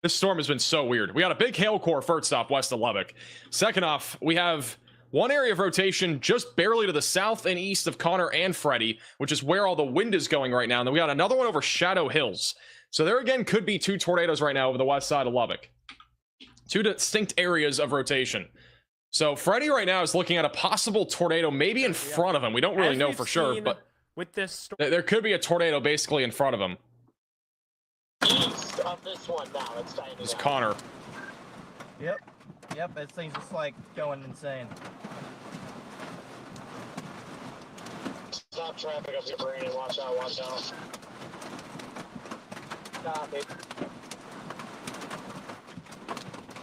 This storm has been so weird. We got a big hail core first off west of Lubbock. Second off, we have one area of rotation just barely to the south and east of Connor and Freddy, which is where all the wind is going right now. And then we got another one over Shadow Hills. So there again could be two tornadoes right now over the west side of Lubbock. Two distinct areas of rotation. So Freddy right now is looking at a possible tornado maybe in front of him. We don't really know for sure, but with this there could be a tornado basically in front of him. East of this one now. It's timing This is out. Connor. Yep. Yep, this thing's just like going insane. Stop traffic up here, Brandon. Watch out, watch out. Stop it.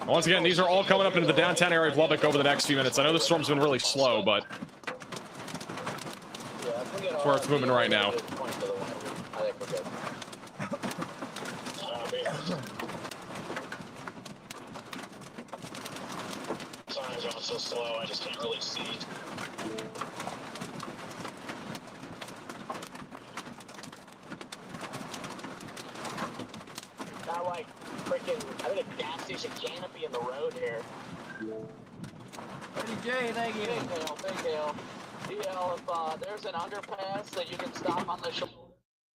Once again, these are all coming up into the downtown area of Lubbock over the next few minutes. I know the storm's been really slow, but that's where it's moving right now. I think we're good. Sorry I'm going so slow, I just can't really see. Got like freaking, I think a gas station canopy in the road here. Jay, thank you. Big hail. DL, if there's an underpass that you can stop on the shoulder.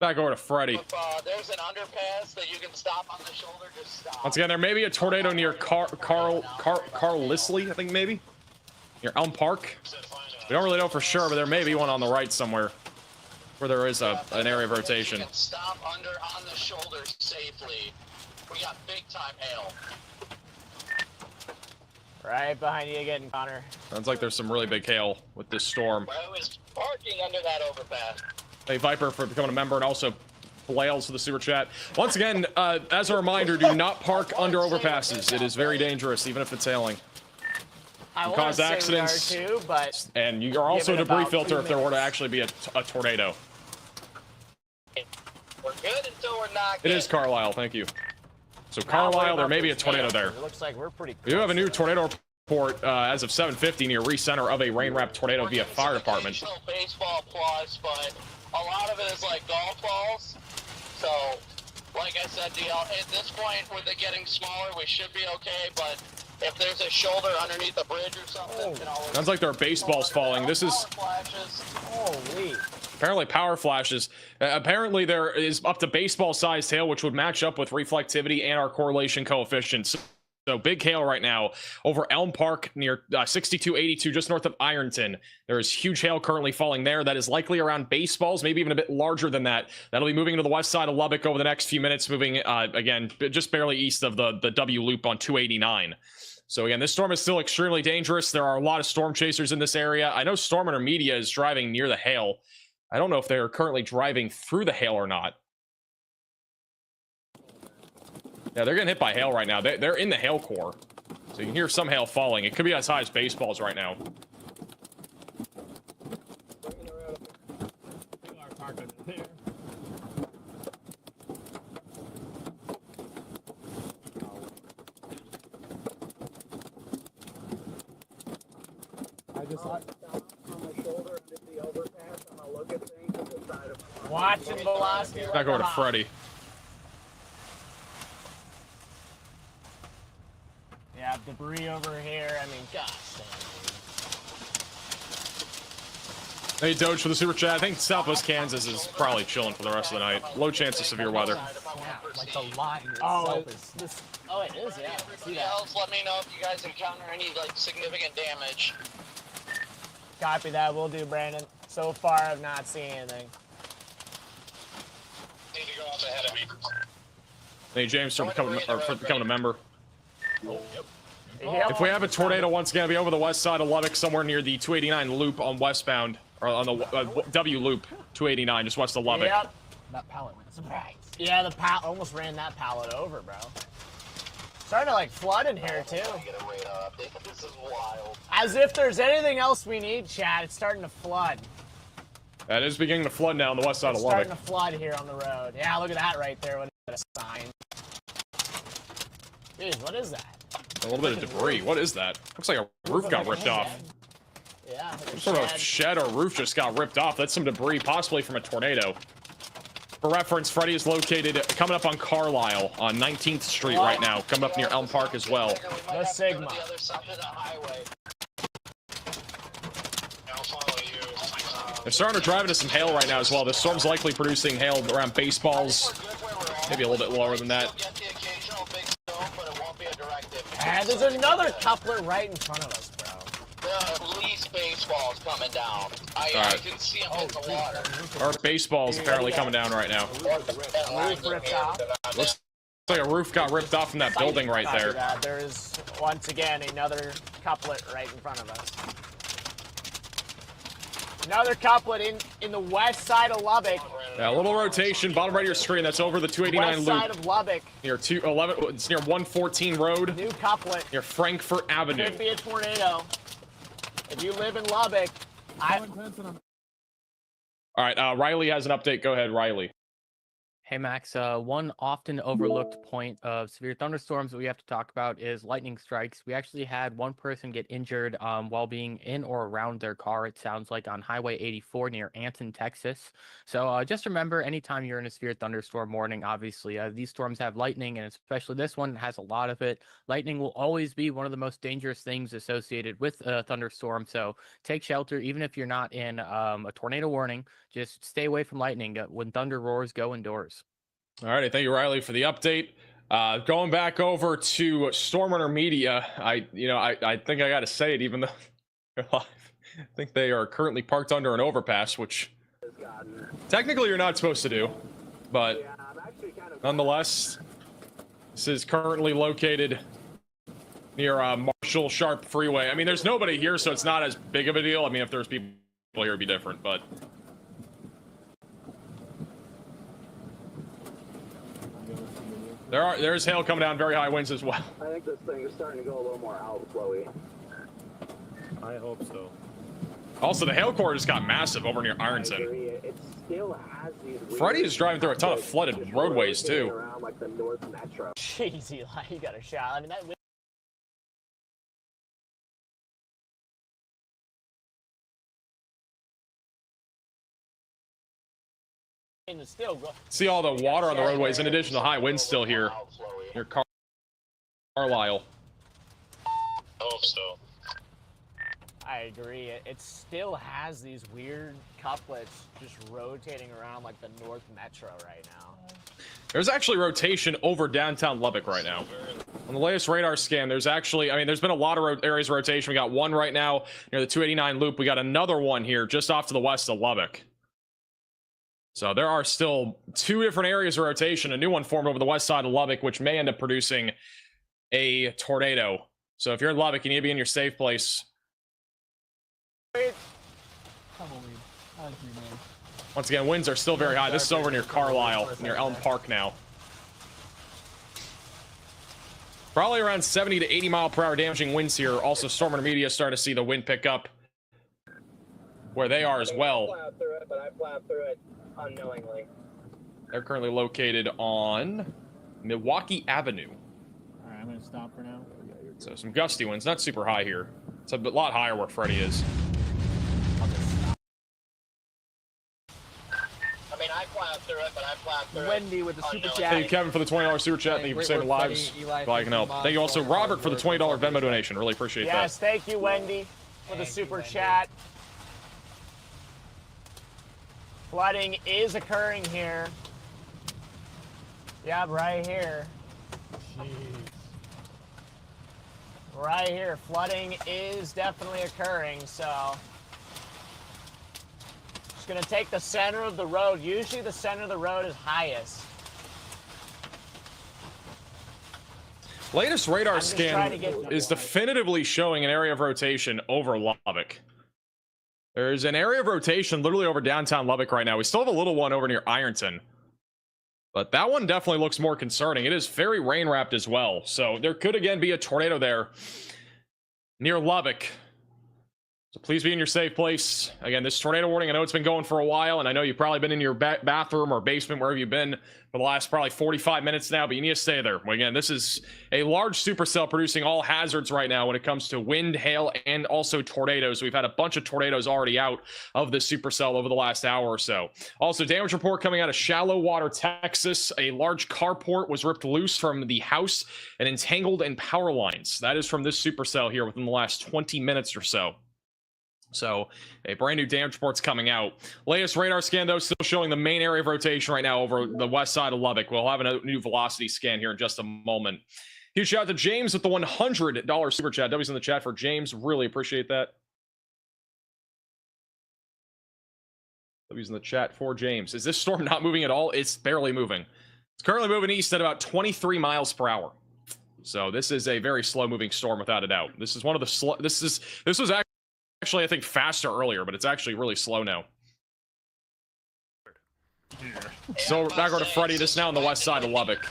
Back over to Freddy. If there's an underpass that you can stop on the shoulder, just stop. Once again, there may be a tornado near Carl Lisley, I think maybe. Near Elm Park. We don't really know for sure, but there may be one on the right somewhere. Where there is an area of rotation. You can stop under on the shoulder safely. We got big time hail. Right behind you again, Connor. Sounds like there's some really big hail with this storm. I was parking under that overpass. Hey, Viper for becoming a member and also Blales for the super chat. Once again, as a reminder, do not park under overpasses. It is very dangerous, even if it's hailing. I You cause wanna say accidents, we are too, but and you are also a give it debris about filter 2 if there were to minutes. actually be a tornado. we're good until we're not It good. is Carlisle, thank you. So Now, what Carlisle, there about may be a this tornado hail? there. It looks like we're pretty We do have a new close. tornado report as of 7:50 near recenter of a rain-wrapped tornado via fire department. Occasional baseball applause, but a lot of it is like golf balls. So, like I said, DL, at this point, with it getting smaller, we should be okay. But if there's a shoulder underneath a bridge or something, you know, Sounds like there are baseballs falling. This is power flashes. Holy. apparently power flashes. Apparently there is up to baseball-sized hail, which would match up with reflectivity and our correlation coefficients. So big hail right now over Elm Park near 6282, just north of Ironton. There is huge hail currently falling there. That is likely around baseballs, maybe even a bit larger than that. That'll be moving to the west side of Lubbock over the next few minutes, moving again just barely east of the W loop on 289. So again, this storm is still extremely dangerous. There are a lot of storm chasers in this area. I know Stormrunner Media is driving near the hail. I don't know if they're currently driving through the hail or not. Yeah, they're getting hit by hail right now. They're in the hail core. So you can hear some hail falling. It could be as high as baseballs right now. Watching velocity. Back over to Freddy. Yeah, debris over here. I mean, gosh. Hey, Doge for the super chat. I think Southwest Kansas is probably chilling for the rest of the night. Low chance of severe weather. Yeah, like the line Oh, itself is. this. Oh, it is. Yeah. I see that. Else, let me know if you guys encounter any like significant damage. Copy that. We'll do, Brandon. So far, I've not seen anything. Need to go up ahead of me. Hey, James, for becoming a member. Yep. If we have a tornado once again, it'll be over the west side of Lubbock, somewhere near the 289 loop on westbound, or on the W loop, 289, just west of Lubbock. Yep. That pallet went surprise. Yeah, the pallet almost ran that pallet over, bro. Starting to like flood in here too. This is wild. As if there's anything else we need, Chad. It's starting to flood. That is beginning to flood now on the west side It's of Lubbock. starting to flood here on the road. Yeah, look at that right there. What is that, a sign? Dude, what is that? A little bit of debris. What is that? Looks like a roof got ripped off. Yeah. Some sort of shed or roof just got ripped off. That's some debris, possibly from a tornado. For reference, Freddy is located coming up on Carlisle on 19th Street right now, coming up near Elm Park as well. The Sigma. The other side of the highway. I'll follow you. They're starting to drive into some hail right now as well. The storm's likely producing hail around baseballs, maybe a little bit lower than that. Get the occasional big stone, but it won't be a directive. And there's another coupler right in front of us, bro. At least baseball's coming down. I can see them in the water. Our baseball's apparently coming down right now. Roof ripped off. Looks like a roof got ripped off from that building right Copy there. that. There is, once again, another couplet right in front of us. Another couplet in the west side of Lubbock. Yeah, a little rotation, bottom right of your screen. That's over the 289 West side loop of Lubbock. near 211. It's near 114 Road New couplet. near Frankfurt Avenue. Could be a tornado. If you live in Lubbock, All right, Riley has an update. Go ahead, Riley. Hey Max, one often overlooked point of severe thunderstorms that we have to talk about is lightning strikes. We actually had one person get injured while being in or around their car, it sounds like, on Highway 84 near Anson, Texas. So just remember, anytime you're in a severe thunderstorm warning, obviously, these storms have lightning, and especially this one has a lot of it. Lightning will always be one of the most dangerous things associated with a thunderstorm, so take shelter. Even if you're not in a tornado warning, just stay away from lightning. When thunder roars, go indoors. All right, thank you, Riley, for the update. Going back over to Stormrunner Media, I think I got to say it, even though they're live. I think they are currently parked under an overpass, which technically you're not supposed to do, but nonetheless, this is currently located near Marshall Sharp Freeway. I mean, there's nobody here, so it's not as big of a deal. I mean, if there's people here, it'd be different, but. There's hail coming down, very high winds as well. I think this thing is starting to go a little more outflowy. I hope so. Also, the hail core just got massive over near Ironton. It still has these Freddy is driving through a ton of flooded roadways too. Around like the North Metro. Jeez, Eli, you got a shot. I mean, that. Still see all the water on the roadways in addition to high winds still here near Carlisle. I hope so. I agree. It still has these weird couplets just rotating around like the North Metro right now. There's actually rotation over downtown Lubbock right now. On the latest radar scan, there's actually, I mean, there's been a lot of areas of rotation. We got one right now near the 289 loop. We got another one here just off to the west of Lubbock. So there are still two different areas of rotation. A new one formed over the west side of Lubbock, which may end up producing a tornado. So if you're in Lubbock, you need to be in your safe place. Once again, winds are still very high. This is over near Carlisle, near Elm Park now. Probably around 70 to 80 mile per hour damaging winds here. Also, Stormrunner Media starting to see the wind pick up where they are as well. I plowed through it, but I plowed through it unknowingly. They're currently located on Milwaukee Avenue. All right, I'm gonna stop for now. So some gusty winds, not super high here. It's a lot higher where Freddy is. flapped through Wendy with the super unknowingly. chat. Thank you, Kevin, for the $20 super chat. Thank you for Great saving work, lives. Freddie, Eli, Glad I can help. Thank you also, Robert, for the $20 Venmo donation. Really appreciate that. Yes, thank you, Wendy, for the super chat. Flooding is occurring here. Yeah, right here. Jeez. Right here. Flooding is definitely occurring, so. Just gonna take the center of the road. Usually the center of the road is highest. Latest radar just trying to scan get- is definitively showing an area of rotation over Lubbock. There's an area of rotation literally over downtown Lubbock right now. We still have a little one over near Ironton. But that one definitely looks more concerning. It is very rain wrapped as well. So there could again be a tornado there near Lubbock. So please be in your safe place. Again, this tornado warning, I know it's been going for a while, and I know you've probably been in your bathroom or basement, wherever you've been for the last probably 45 minutes now, but you need to stay there. Again, this is a large supercell producing all hazards right now when it comes to wind, hail, and also tornadoes. We've had a bunch of tornadoes already out of this supercell over the last hour or so. Also, damage report coming out of Shallow Water, Texas. A large carport was ripped loose from the house and entangled in power lines. That is from this supercell here within the last 20 minutes or so. So a brand new damage report's coming out. Latest radar scan, though, still showing the main area of rotation right now over the west side of Lubbock. We'll have a new velocity scan here in just a moment. Huge shout out to James with the $100 super chat. W's in the chat for James. Really appreciate that. W's in the chat for James. Is this storm not moving at all? It's barely moving. It's currently moving east at about 23 miles per hour. So this is a very slow moving storm without a doubt. This is one of the slow. This was actually, I think, faster earlier, but it's actually really slow now. So back over to Freddie. This now on the west side of Lubbock.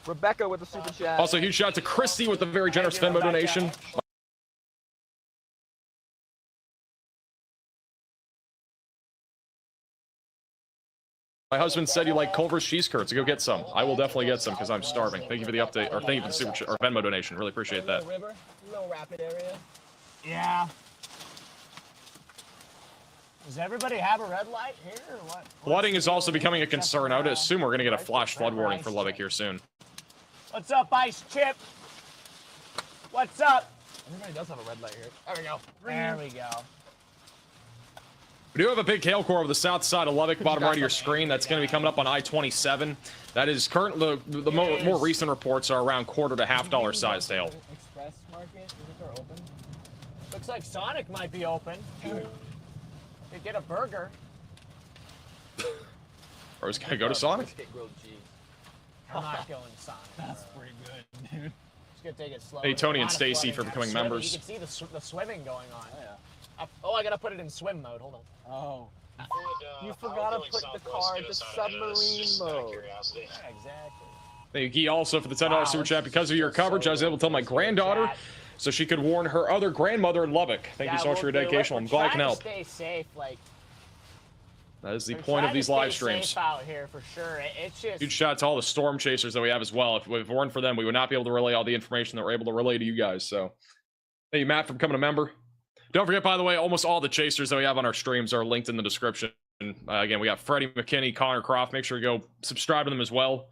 Rebecca with the super chat. Also, huge shout out to Christy with the very generous Venmo donation. My husband said you like Culver's cheese curds, so go get some. I will definitely get some because I'm starving. Thank you for the update, or thank you for the super or Venmo donation. Really appreciate that. River, little rapid area. Yeah. Does everybody have a red light here or what? Flooding is also becoming a concern. I would assume we're going to get a flash flood warning for Lubbock here soon. What's up, Ice Chip? What's up? Everybody does have a red light here. There we go. There we go. We do have a big hail core over the south side of Lubbock, bottom right of your screen. That's going to be coming up on I-27. That is currently the more recent reports are around $quarter to $half size hail. Express Market, is it open? Looks like Sonic might be open. Could get a burger. Or is going to go to Sonic? I'm not going Sonic. That's pretty good, dude. Just gonna take it slow. Hey, Tony and Stacy for becoming members. You can see the swimming going on. Oh, yeah. I gotta put it in swim mode. Hold on. Oh. You forgot to put the car into submarine mode. Yeah, exactly. Thank you also for the $10 super chat. Because of your coverage, I was able to tell my granddaughter so she could warn her other grandmother in Lubbock. Thank you so much for your dedication. I'm glad I can help. Stay safe, like. That is the point of these live streams. Safe out here for sure. It's just huge shout out to all the storm chasers that we have as well. If it weren't for them, we would not be able to relay all the information that we're able to relay to you guys. So, thank you, Matt, for becoming a member. Don't forget, by the way, almost all the chasers that we have on our streams are linked in the description. Again, we got Freddie McKinney, Connor Croft. Make sure to go subscribe to them as well.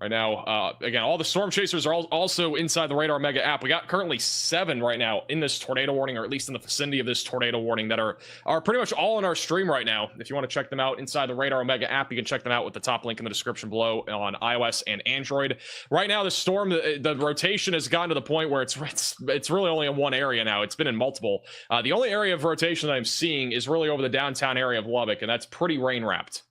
Right now, again, all the storm chasers are also inside the Radar Mega app. We got currently 7 right now in this tornado warning, or at least in the vicinity of this tornado warning, that are pretty much all in our stream right now. If you want to check them out inside the Radar Mega app, you can check them out with the top link in the description below on iOS and Android. Right now, the storm, the rotation has gotten to the point where it's really only in one area now. It's been in multiple. The only area of rotation that I'm seeing is really over the downtown area of Lubbock, and that's pretty rain wrapped.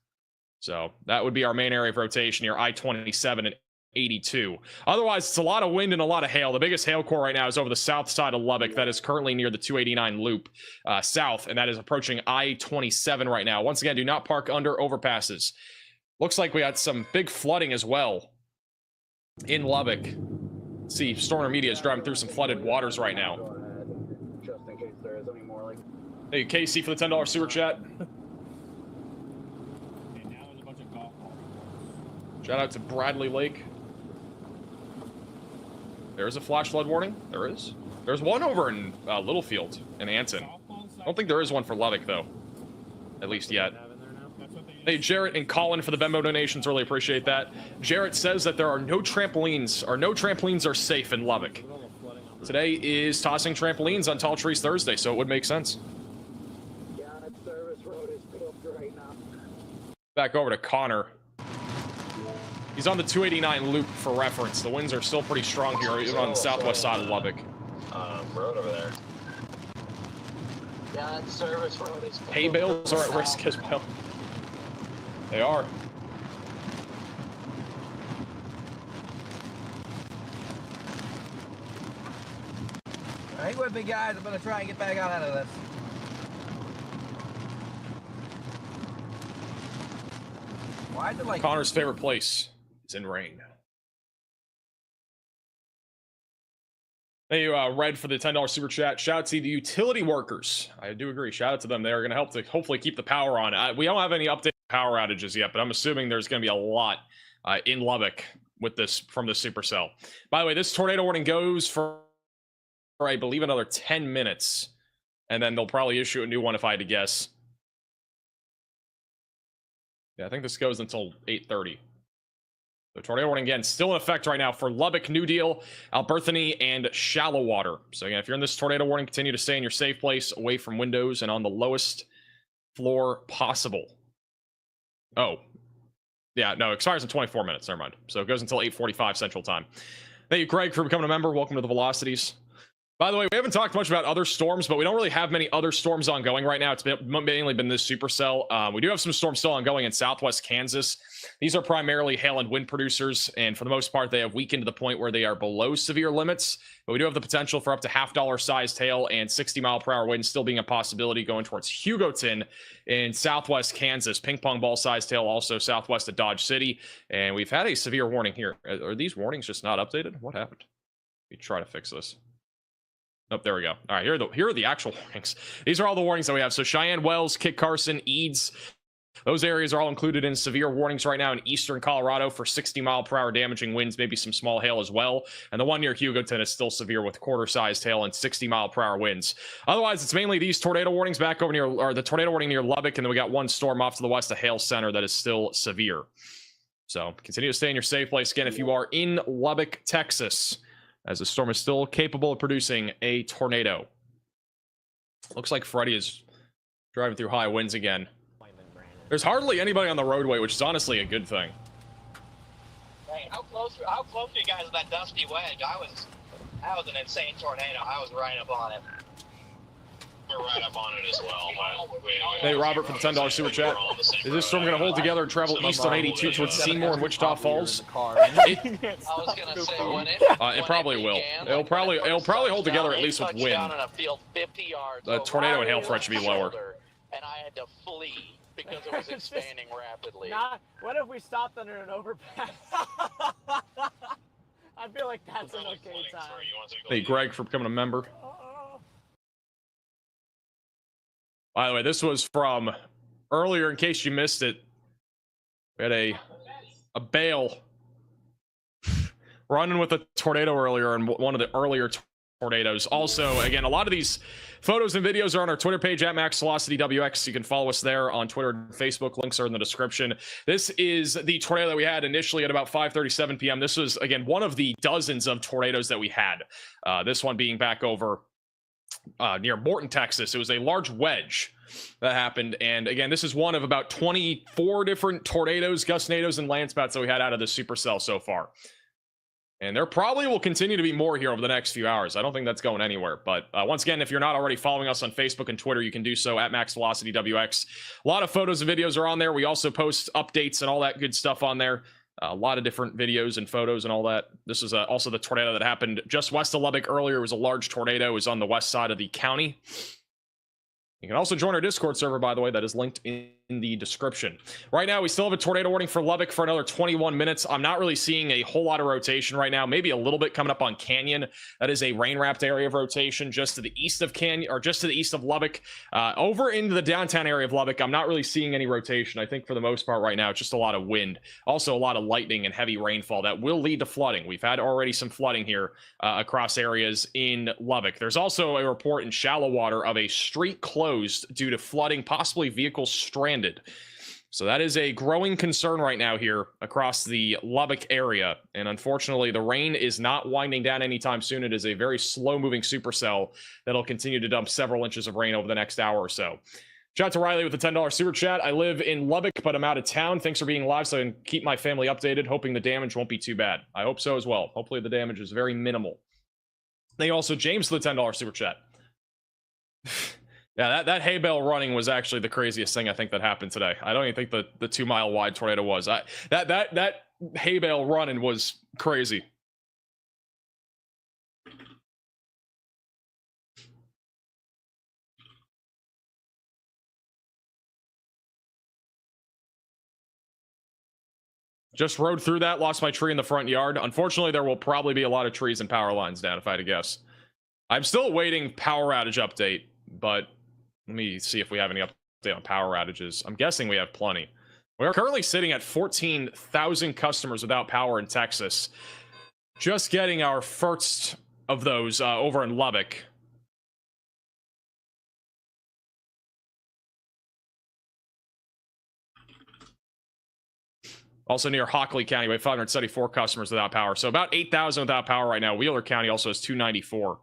So that would be our main area of rotation here, I-27 and 82. Otherwise, it's a lot of wind and a lot of hail. The biggest hail core right now is over the south side of Lubbock. That is currently near the 289 loop south, and that is approaching I-27 right now. Once again, do not park under overpasses. Looks like we got some big flooding as well in Lubbock. Let's see, Stormer Media is driving through some flooded waters right now. Just in case there is any more, like. Hey, Casey for the $10 super chat. Shout out to Bradley Lake. There's a flash flood warning. There is. There's one over in Littlefield in Anson. I don't think there is one for Lubbock, though. at least yet. Hey, Jarrett and Colin for the Venmo donations. Really appreciate that. Jarrett says that there are no trampolines, or no trampolines are safe in Lubbock. Today is tossing trampolines on Tall Trees Thursday, so it would make sense. Yeah, that service road is booked right now. Back over to Connor. He's on the 289 loop for reference. The winds are still pretty strong here, even on the southwest side of Lubbock. Road over there. Yeah, that service road is. Hay bales are at risk as well. They are. Hang with me, guys. I'm gonna try and get back out of this. Why is it like Connor's favorite place is in rain. Hey, Red for the $10 super chat. Shout out to the utility workers. I do agree. Shout out to them. They are going to help to hopefully keep the power on. We don't have any updated power outages yet, but I'm assuming there's going to be a lot in Lubbock with this from the supercell. By the way, this tornado warning goes for I believe another 10 minutes, and then they'll probably issue a new one if I had to guess. Yeah, I think this goes until 8:30. The tornado warning, again, still in effect right now for Lubbock, New Deal, Alberthany, and Shallow Water. So again, if you're in this tornado warning, continue to stay in your safe place, away from windows, and on the lowest floor possible. Oh. Yeah, no, it expires in 24 minutes. Never mind. So it goes until 8:45 Central Time. Thank you, Greg, for becoming a member. Welcome to the Velocities. By the way, we haven't talked much about other storms, but we don't really have many other storms ongoing right now. It's mainly been this supercell. We do have some storms still ongoing in southwest Kansas. These are primarily hail and wind producers, and for the most part, they have weakened to the point where they are below severe limits. But we do have the potential for up to $half sized hail and 60-mile-per-hour winds still being a possibility going towards Hugoton in southwest Kansas. Ping pong ball sized hail also southwest of Dodge City. And we've had a severe warning here. Are these warnings just not updated? What happened? We try to fix this. Oh, there we go. All right, here are the actual warnings. These are all the warnings that we have. So Cheyenne Wells, Kit Carson, Eads, those areas are all included in severe warnings right now in eastern Colorado for 60-mile-per-hour damaging winds, maybe some small hail as well. And the one near Hugoton is still severe with quarter-sized hail and 60-mile-per-hour winds. Otherwise, it's mainly these tornado warnings back over near, or the tornado warning near Lubbock, and then we got one storm off to the west of Hale Center that is still severe. So continue to stay in your safe place. Again, if you are in Lubbock, Texas, as the storm is still capable of producing a tornado. Looks like Freddy is driving through high winds again. There's hardly anybody on the roadway, which is honestly a good thing. Hey, how close are you guys to that dusty wedge? That was an insane tornado. I was right up on it. We're right up on it as well. Hey, Robert for the $10 super chat. Is this storm going to hold together and travel east on 82 towards Seymour and Wichita Falls? I was gonna say when it probably will. It'll probably hold together at least with wind. Down in a field 50 yards. The tornado and hail threat should be lower. And I had to flee because it was expanding rapidly. What if we stopped under an overpass? I feel like that's an okay time. Hey, Greg for becoming a member. By the way, this was from earlier, in case you missed it. We had a bale running with a tornado earlier, and one of the earlier tornadoes. Also, again, a lot of these photos and videos are on our Twitter page at MaxVelocityWX. You can follow us there on Twitter and Facebook. Links are in the description. This is the tornado that we had initially at about 5:37 p.m. This was, again, one of the dozens of tornadoes that we had. This one being back over near Morton, Texas. It was a large wedge that happened, and again, this is one of about 24 different tornadoes, gustnadoes, and landspouts that we had out of the supercell so far. And there probably will continue to be more here over the next few hours. I don't think that's going anywhere. But once again, if you're not already following us on Facebook and Twitter, you can do so at MaxVelocityWX. A lot of photos and videos are on there. We also post updates and all that good stuff on there. A lot of different videos and photos and all that. This is also the tornado that happened just west of Lubbock earlier. It was a large tornado. It was on the west side of the county. You can also join our Discord server, by the way. That is linked in in the description. Right now, we still have a tornado warning for Lubbock for another 21 minutes. I'm not really seeing a whole lot of rotation right now. Maybe a little bit coming up on Canyon. That is a rain-wrapped area of rotation just to the east of Canyon, or just to the east of Lubbock. Over into the downtown area of Lubbock, I'm not really seeing any rotation. I think for the most part right now, it's just a lot of wind. Also, a lot of lightning and heavy rainfall that will lead to flooding. We've had already some flooding here across areas in Lubbock. There's also a report in shallow water of a street closed due to flooding, possibly vehicles stranded. So that is a growing concern right now here across the Lubbock area. And unfortunately, the rain is not winding down anytime soon. It is a very slow-moving supercell that'll continue to dump several inches of rain over the next hour or so. Shout out to Riley with the $10 super chat. I live in Lubbock, but I'm out of town. Thanks for being live so I can keep my family updated, hoping the damage won't be too bad. I hope so as well. Hopefully the damage is very minimal. Thank you also, James, for the $10 super chat. Yeah, that hay bale running was actually the craziest thing I think that happened today. I don't even think the 2 mile wide tornado was. That hay bale running was crazy. Just rode through that, lost my tree in the front yard. Unfortunately, there will probably be a lot of trees and power lines down if I had to guess. I'm still awaiting power outage update, but let me see if we have any update on power outages. I'm guessing we have plenty. We're currently sitting at 14,000 customers without power in Texas. Just getting our first of those over in Lubbock. Also near Hockley County, we have 574 customers without power. So about 8,000 without power right now. Wheeler County also has 294.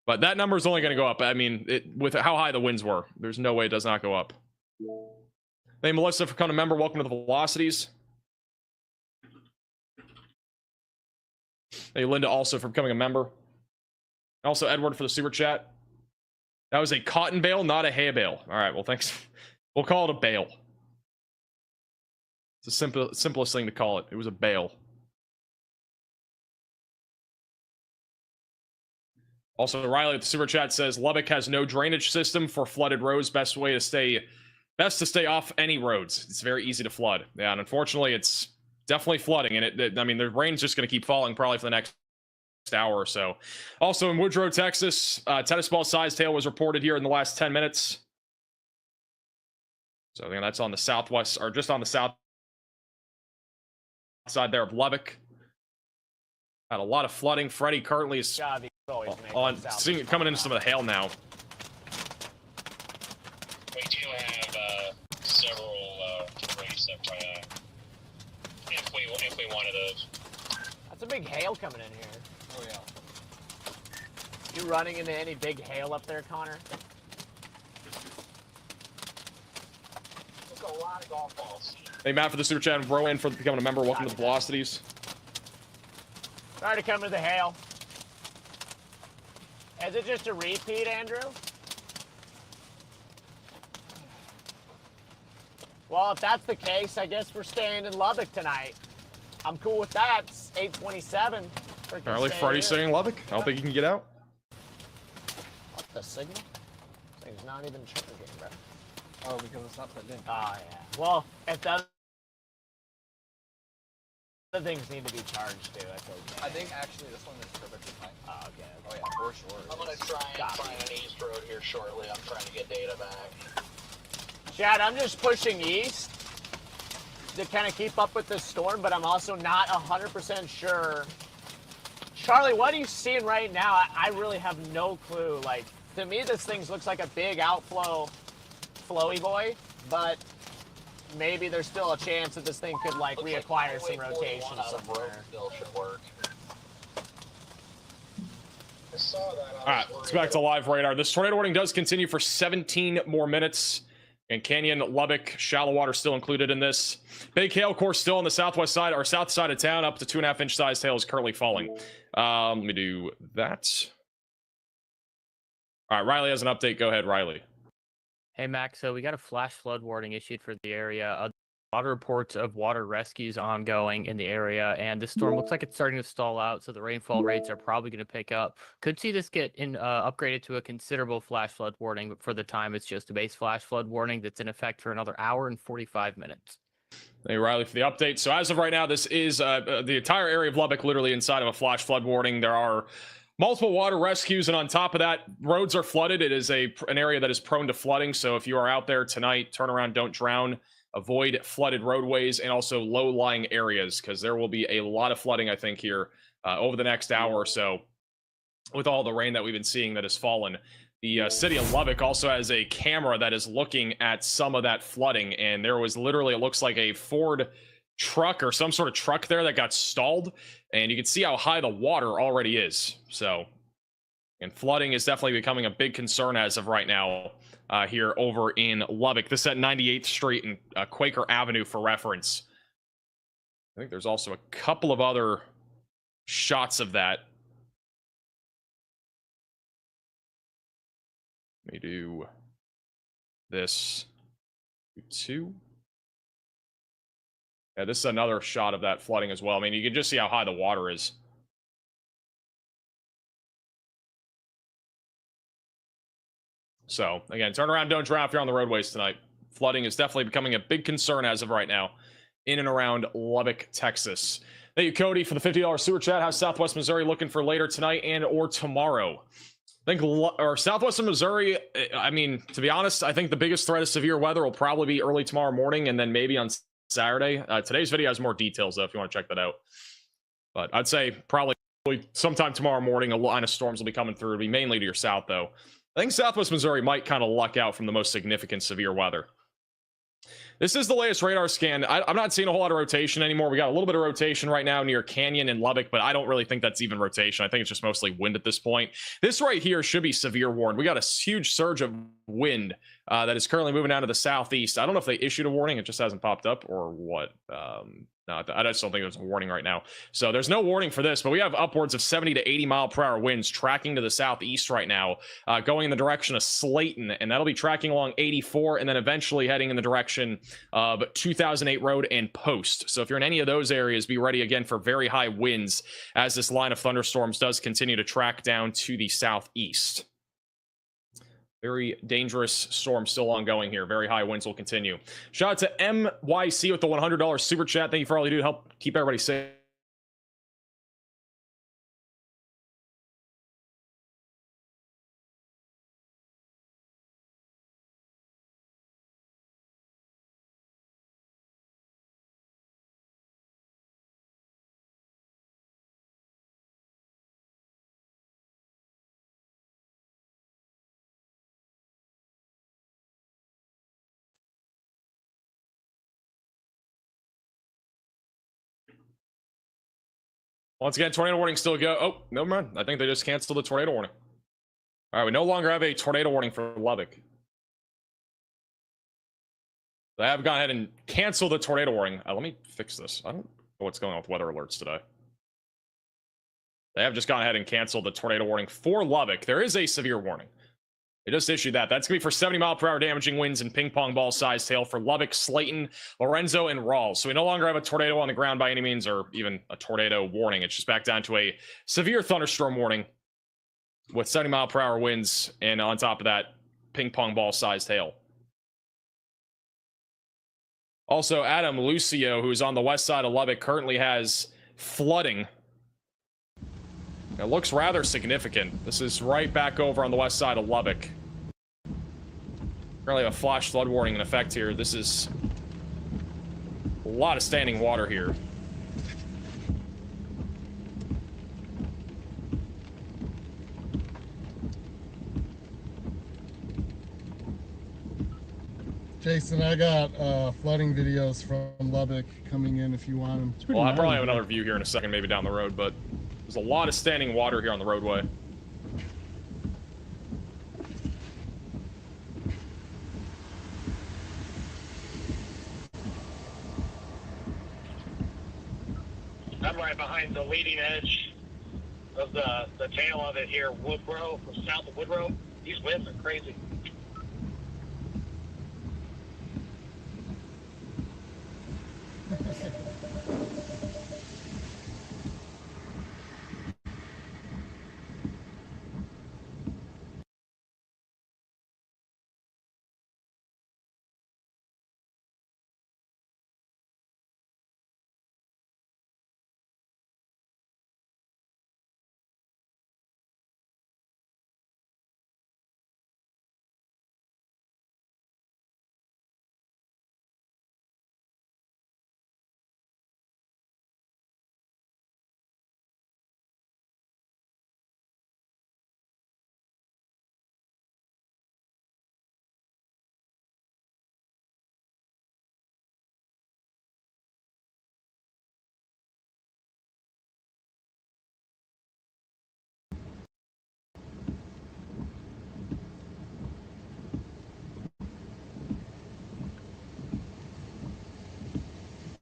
But that number is only going to go up. I mean, with how high the winds were, there's no way it does not go up. Thank you, Melissa, for becoming a member. Welcome to the Velocities. Thank you, Linda, also for becoming a member. Also, Edward for the super chat. That was a cotton bale, not a hay bale. All right, well, thanks. We'll call it a bale. It's the simplest thing to call it. It was a bale. Also, Riley with the super chat says Lubbock has no drainage system for flooded roads. Best to stay off any roads. It's very easy to flood. Yeah, and unfortunately, it's definitely flooding. And I mean, the rain's just going to keep falling probably for the next hour or so. Also, in Woodrow, Texas, tennis ball sized hail was reported here in the last 10 minutes. So I think that's on the southwest, or just on the south side there of Lubbock. Had a lot of flooding. Freddie currently is coming into some of the hail now. We do have several race FYI. If we wanted those. That's a big hail coming in here. Oh yeah. You running into any big hail up there, Connor? There's a lot of golf balls. Thank Matt for the super chat and Rowan for becoming a member. Welcome to the Velocities. Sorry to come to the hail. Is it just a repeat, Andrew? Well, if that's the case, I guess we're staying in Lubbock tonight. I'm cool with that. It's 8:27. Apparently Freddie's staying in Lubbock. I don't think he can get out. What the signal? This thing's not even charging, bro. Oh, because it's not plugged in. Oh, yeah. Well, if the other things need to be charged too, that's okay. I think actually this one is perfectly fine. Oh, okay. Oh yeah, for sure. I'm gonna try and find an east road here shortly. I'm trying to get data back. Chad, I'm just pushing east to kind of keep up with this storm, but I'm also not 100% sure. Charlie, what are you seeing right now? I really have no clue. Like, to me, this thing looks like a big outflow flowy boy, but maybe there's still a chance that this thing could, like, reacquire some rotation somewhere. Still should work. I saw that. All right, let's go back to live radar. This tornado warning does continue for 17 more minutes. And Canyon, Lubbock, shallow water still included in this. Big hail course still on the southwest side, or south side of town. Up to 2.5-inch sized hail is currently falling. Let me do that. All right, Riley has an update. Go ahead, Riley. Hey, Max. So we got a flash flood warning issued for the area. lot of reports of water rescues ongoing in the area, and the storm looks like it's starting to stall out, so the rainfall rates are probably going to pick up. Could see this get upgraded to a considerable flash flood warning, but for the time, it's just a base flash flood warning that's in effect for another hour and 45 minutes. Thank you, Riley, for the update. So as of right now, this is the entire area of Lubbock literally inside of a flash flood warning. There are multiple water rescues, and on top of that, roads are flooded. It is an area that is prone to flooding, so if you are out there tonight, turn around, don't drown. Avoid flooded roadways and also low-lying areas, because there will be a lot of flooding, I think, here over the next hour or so with all the rain that we've been seeing that has fallen. The city of Lubbock also has a camera that is looking at some of that flooding, and there was literally, it looks like a Ford truck or some sort of truck there that got stalled, and you can see how high the water already is. So, and flooding is definitely becoming a big concern as of right now. Here over in Lubbock. This is at 98th Street and Quaker Avenue for reference. I think there's also a couple of other shots of that. Let me do this. Two. Yeah, this is another shot of that flooding as well. I mean, you can just see how high the water is. So, again, turn around, don't drown if you're on the roadways tonight. Flooding is definitely becoming a big concern as of right now in and around Lubbock, Texas. Thank you, Cody, for the $50 super chat. How's Southwest Missouri looking for later tonight and or tomorrow? I think Southwestern Missouri, I mean, to be honest, I think the biggest threat of severe weather will probably be early tomorrow morning and then maybe on Saturday. Today's video has more details, though, if you want to check that out. But I'd say probably sometime tomorrow morning, a line of storms will be coming through. It'll be mainly to your south, though. I think Southwest Missouri might kind of luck out from the most significant severe weather. This is the latest radar scan. I'm not seeing a whole lot of rotation anymore. We got a little bit of rotation right now near Canyon and Lubbock, but I don't really think that's even rotation. I think it's just mostly wind at this point. This right here should be severe warned. We got a huge surge of wind that is currently moving down to the southeast. I don't know if they issued a warning. It just hasn't popped up or what. No, I just don't think there's a warning right now. So there's no warning for this, but we have upwards of 70 to 80 mile per hour winds tracking to the southeast right now, going in the direction of Slayton, and that'll be tracking along 84 and then eventually heading in the direction of 2008 Road and Post. So if you're in any of those areas, be ready again for very high winds as this line of thunderstorms does continue to track down to the southeast. Very dangerous storm still ongoing here. Very high winds will continue. Shout out to MYC with the $100 super chat. Thank you for all you do to help keep everybody safe. Once again, tornado warning still go. Oh, no, man. I think they just canceled the tornado warning. All right, we no longer have a tornado warning for Lubbock. They have gone ahead and canceled the tornado warning. Let me fix this. I don't know what's going on with weather alerts today. They have just gone ahead and canceled the tornado warning for Lubbock. There is a severe warning. They just issued that. That's going to be for 70 mile per hour damaging winds and ping pong ball sized hail for Lubbock, Slayton, Lorenzo, and Rawls. So we no longer have a tornado on the ground by any means, or even a tornado warning. It's just back down to a severe thunderstorm warning with 70 mile per hour winds, and on top of that, ping pong ball sized hail. Also, Adam Lucio, who's on the west side of Lubbock, currently has flooding. It looks rather significant. This is right back over on the west side of Lubbock. Currently a flash flood warning in effect here. This is a lot of standing water here. Jason, I got flooding videos from Lubbock coming in if you want them. Well, I'll probably have another view here in a second, maybe down the road, but there's a lot of standing water here on the roadway. I'm right behind the leading edge of the tail of it here, Woodrow, south of Woodrow. These winds are crazy.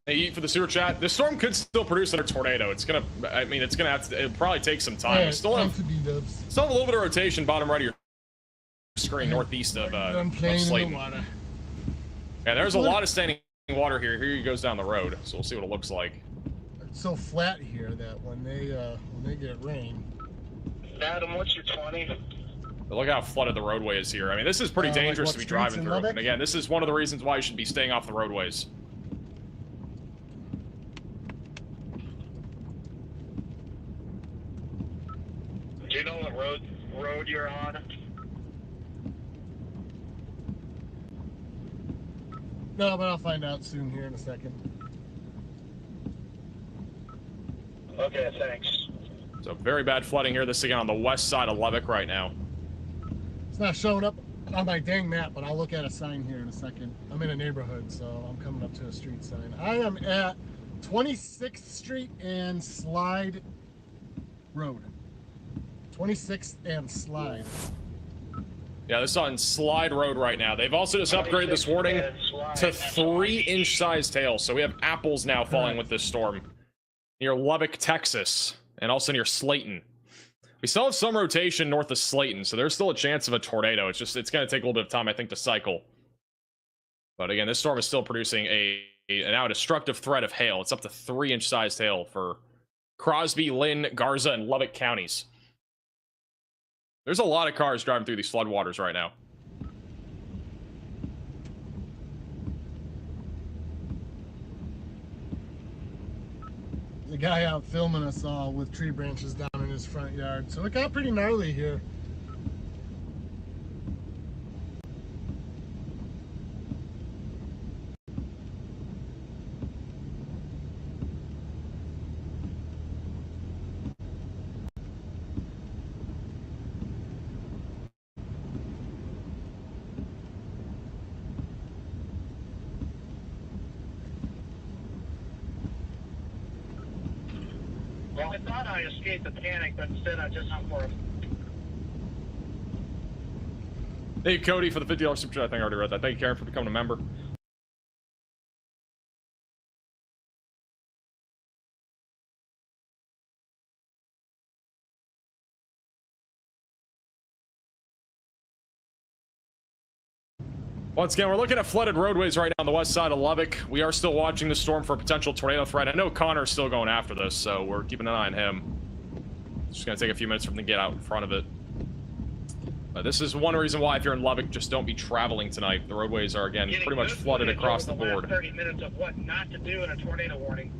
for the super chat. The storm could still produce another tornado. It's gonna, I mean, it's gonna have to. It'll probably take some time. We still have a little bit of rotation bottom right of your screen, northeast of Slayton. Yeah, there's a lot of standing water here. Here he goes down the road, so we'll see what it looks like. It's so flat here that when they get rain. Adam, what's your 20? But look how flooded the roadway is here. I mean, this is pretty dangerous like to be driving through. Lubbock? And again, this is one of the reasons why you should be staying off the roadways. Do you know what road you're on? No, but I'll find out soon here in a second. Okay, thanks. So very bad flooding here. This is again on the west side of Lubbock right now. It's not showing up on my dang map, but I'll look at a sign here in a second. I'm in a neighborhood, so I'm coming up to a street sign. I am at 26th Street and Slide Road. 26th and Slide. Yeah, this is on Slide Road right now. They've also just upgraded this warning to 3-inch sized hail. So we have apples now falling with this storm near Lubbock, Texas, and also near Slayton. We still have some rotation north of Slayton, so there's still a chance of a tornado. It's going to take a little bit of time, I think, to cycle. But again, this storm is still producing a now destructive threat of hail. It's up to 3-inch sized hail for Crosby, Lynn, Garza, and Lubbock counties. There's a lot of cars driving through these floodwaters right now. The guy out filming us all with tree branches down in his front yard. So it got pretty gnarly here. Well, I thought I escaped the panic, but instead I just went for a... Thank you, Cody, for the $50 super chat. I think I already read that. Thank you, Karen, for becoming a member. Once again, we're looking at flooded roadways right now on the west side of Lubbock. We are still watching the storm for a potential tornado threat. I know Connor's still going after this, so we're keeping an eye on him. Just gonna take a few minutes for him to get out in front of it. This is one reason why, if you're in Lubbock, just don't be traveling tonight. The roadways are, again, pretty much flooded across the board. 30 minutes of what not to do in a tornado warning.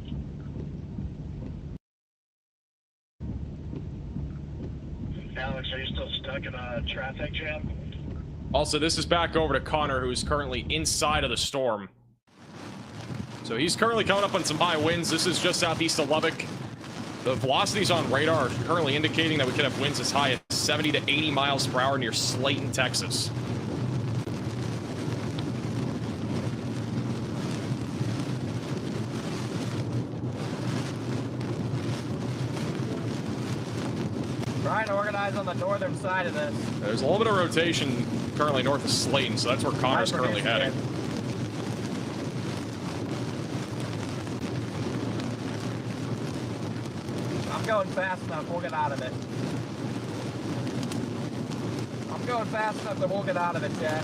Alex, are you still stuck in a traffic jam? Also, this is back over to Connor, who's currently inside of the storm. So he's currently coming up on some high winds. This is just southeast of Lubbock. The velocities on radar are currently indicating that we could have winds as high as 70 to 80 miles per hour near Slayton, Texas. Trying to organize on the northern side of this. There's a little bit of rotation currently north of Slayton, so that's where Connor's currently heading. I'm going fast enough, we'll get out of it. I'm going fast enough that we'll get out of it, Chad.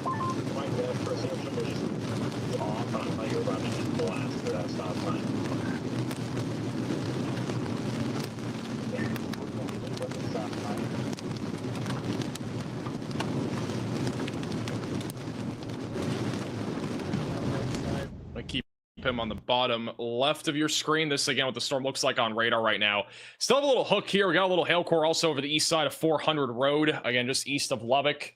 My best perception was off. I thought you were running in blast through that stop sign. Keep him on the bottom left of your screen. This is again what the storm looks like on radar right now. Still have a little hook here. We got a little hail core also over the east side of 400 Road, again just east of Lubbock.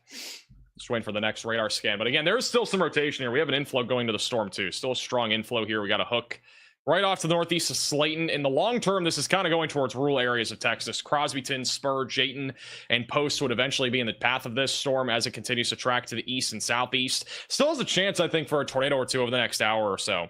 Just waiting for the next radar scan, but again there is still some rotation here. We have an inflow going to the storm too. Still a strong inflow here. We got a hook right off to the northeast of Slayton. In the long term, this is kind of going towards rural areas of Texas. Crosbyton, Spur, Jayton, and Post would eventually be in the path of this storm as it continues to track to the east and southeast. Still has a chance, I think, for a tornado or two over the next hour or so.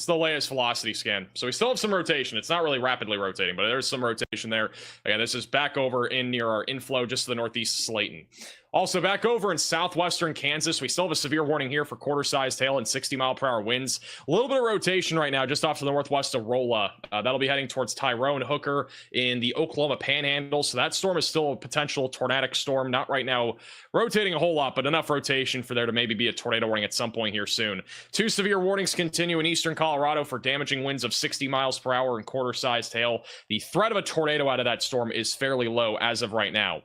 It's the latest velocity scan. So we still have some rotation. It's not really rapidly rotating, but there's some rotation there. Again, this is back over in near our inflow, just to the northeast of Slayton. Also, back over in southwestern Kansas, we still have a severe warning here for quarter-sized hail and 60-mile-per-hour winds. A little bit of rotation right now, just off to the northwest of Rolla. That'll be heading towards Tyrone, Hooker in the Oklahoma Panhandle. So that storm is still a potential tornadic storm. Not right now rotating a whole lot, but enough rotation for there to maybe be a tornado warning at some point here soon. 2 severe warnings continue in eastern Colorado for damaging winds of 60 miles per hour and quarter-sized hail. The threat of a tornado out of that storm is fairly low as of right now.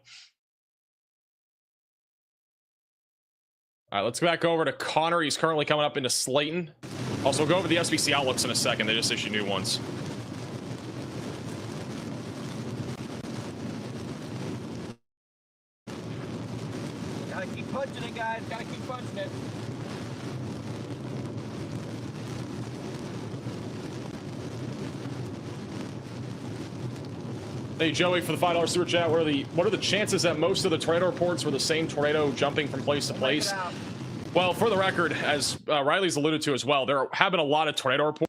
All right, let's go back over to Connor. He's currently coming up into Slayton. Also, we'll go over the SBC outlooks in a second. They just issued new ones. Gotta keep punching it, guys. Gotta keep punching it. Hey Joey, for the $5 super chat, what are the chances that most of the tornado reports were the same tornado jumping from place to place? Well, for the record, as Riley's alluded to as well, there have been a lot of tornado reports.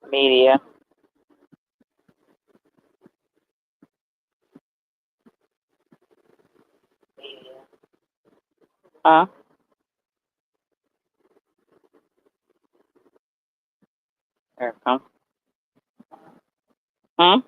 Media. Huh? There it comes. Huh?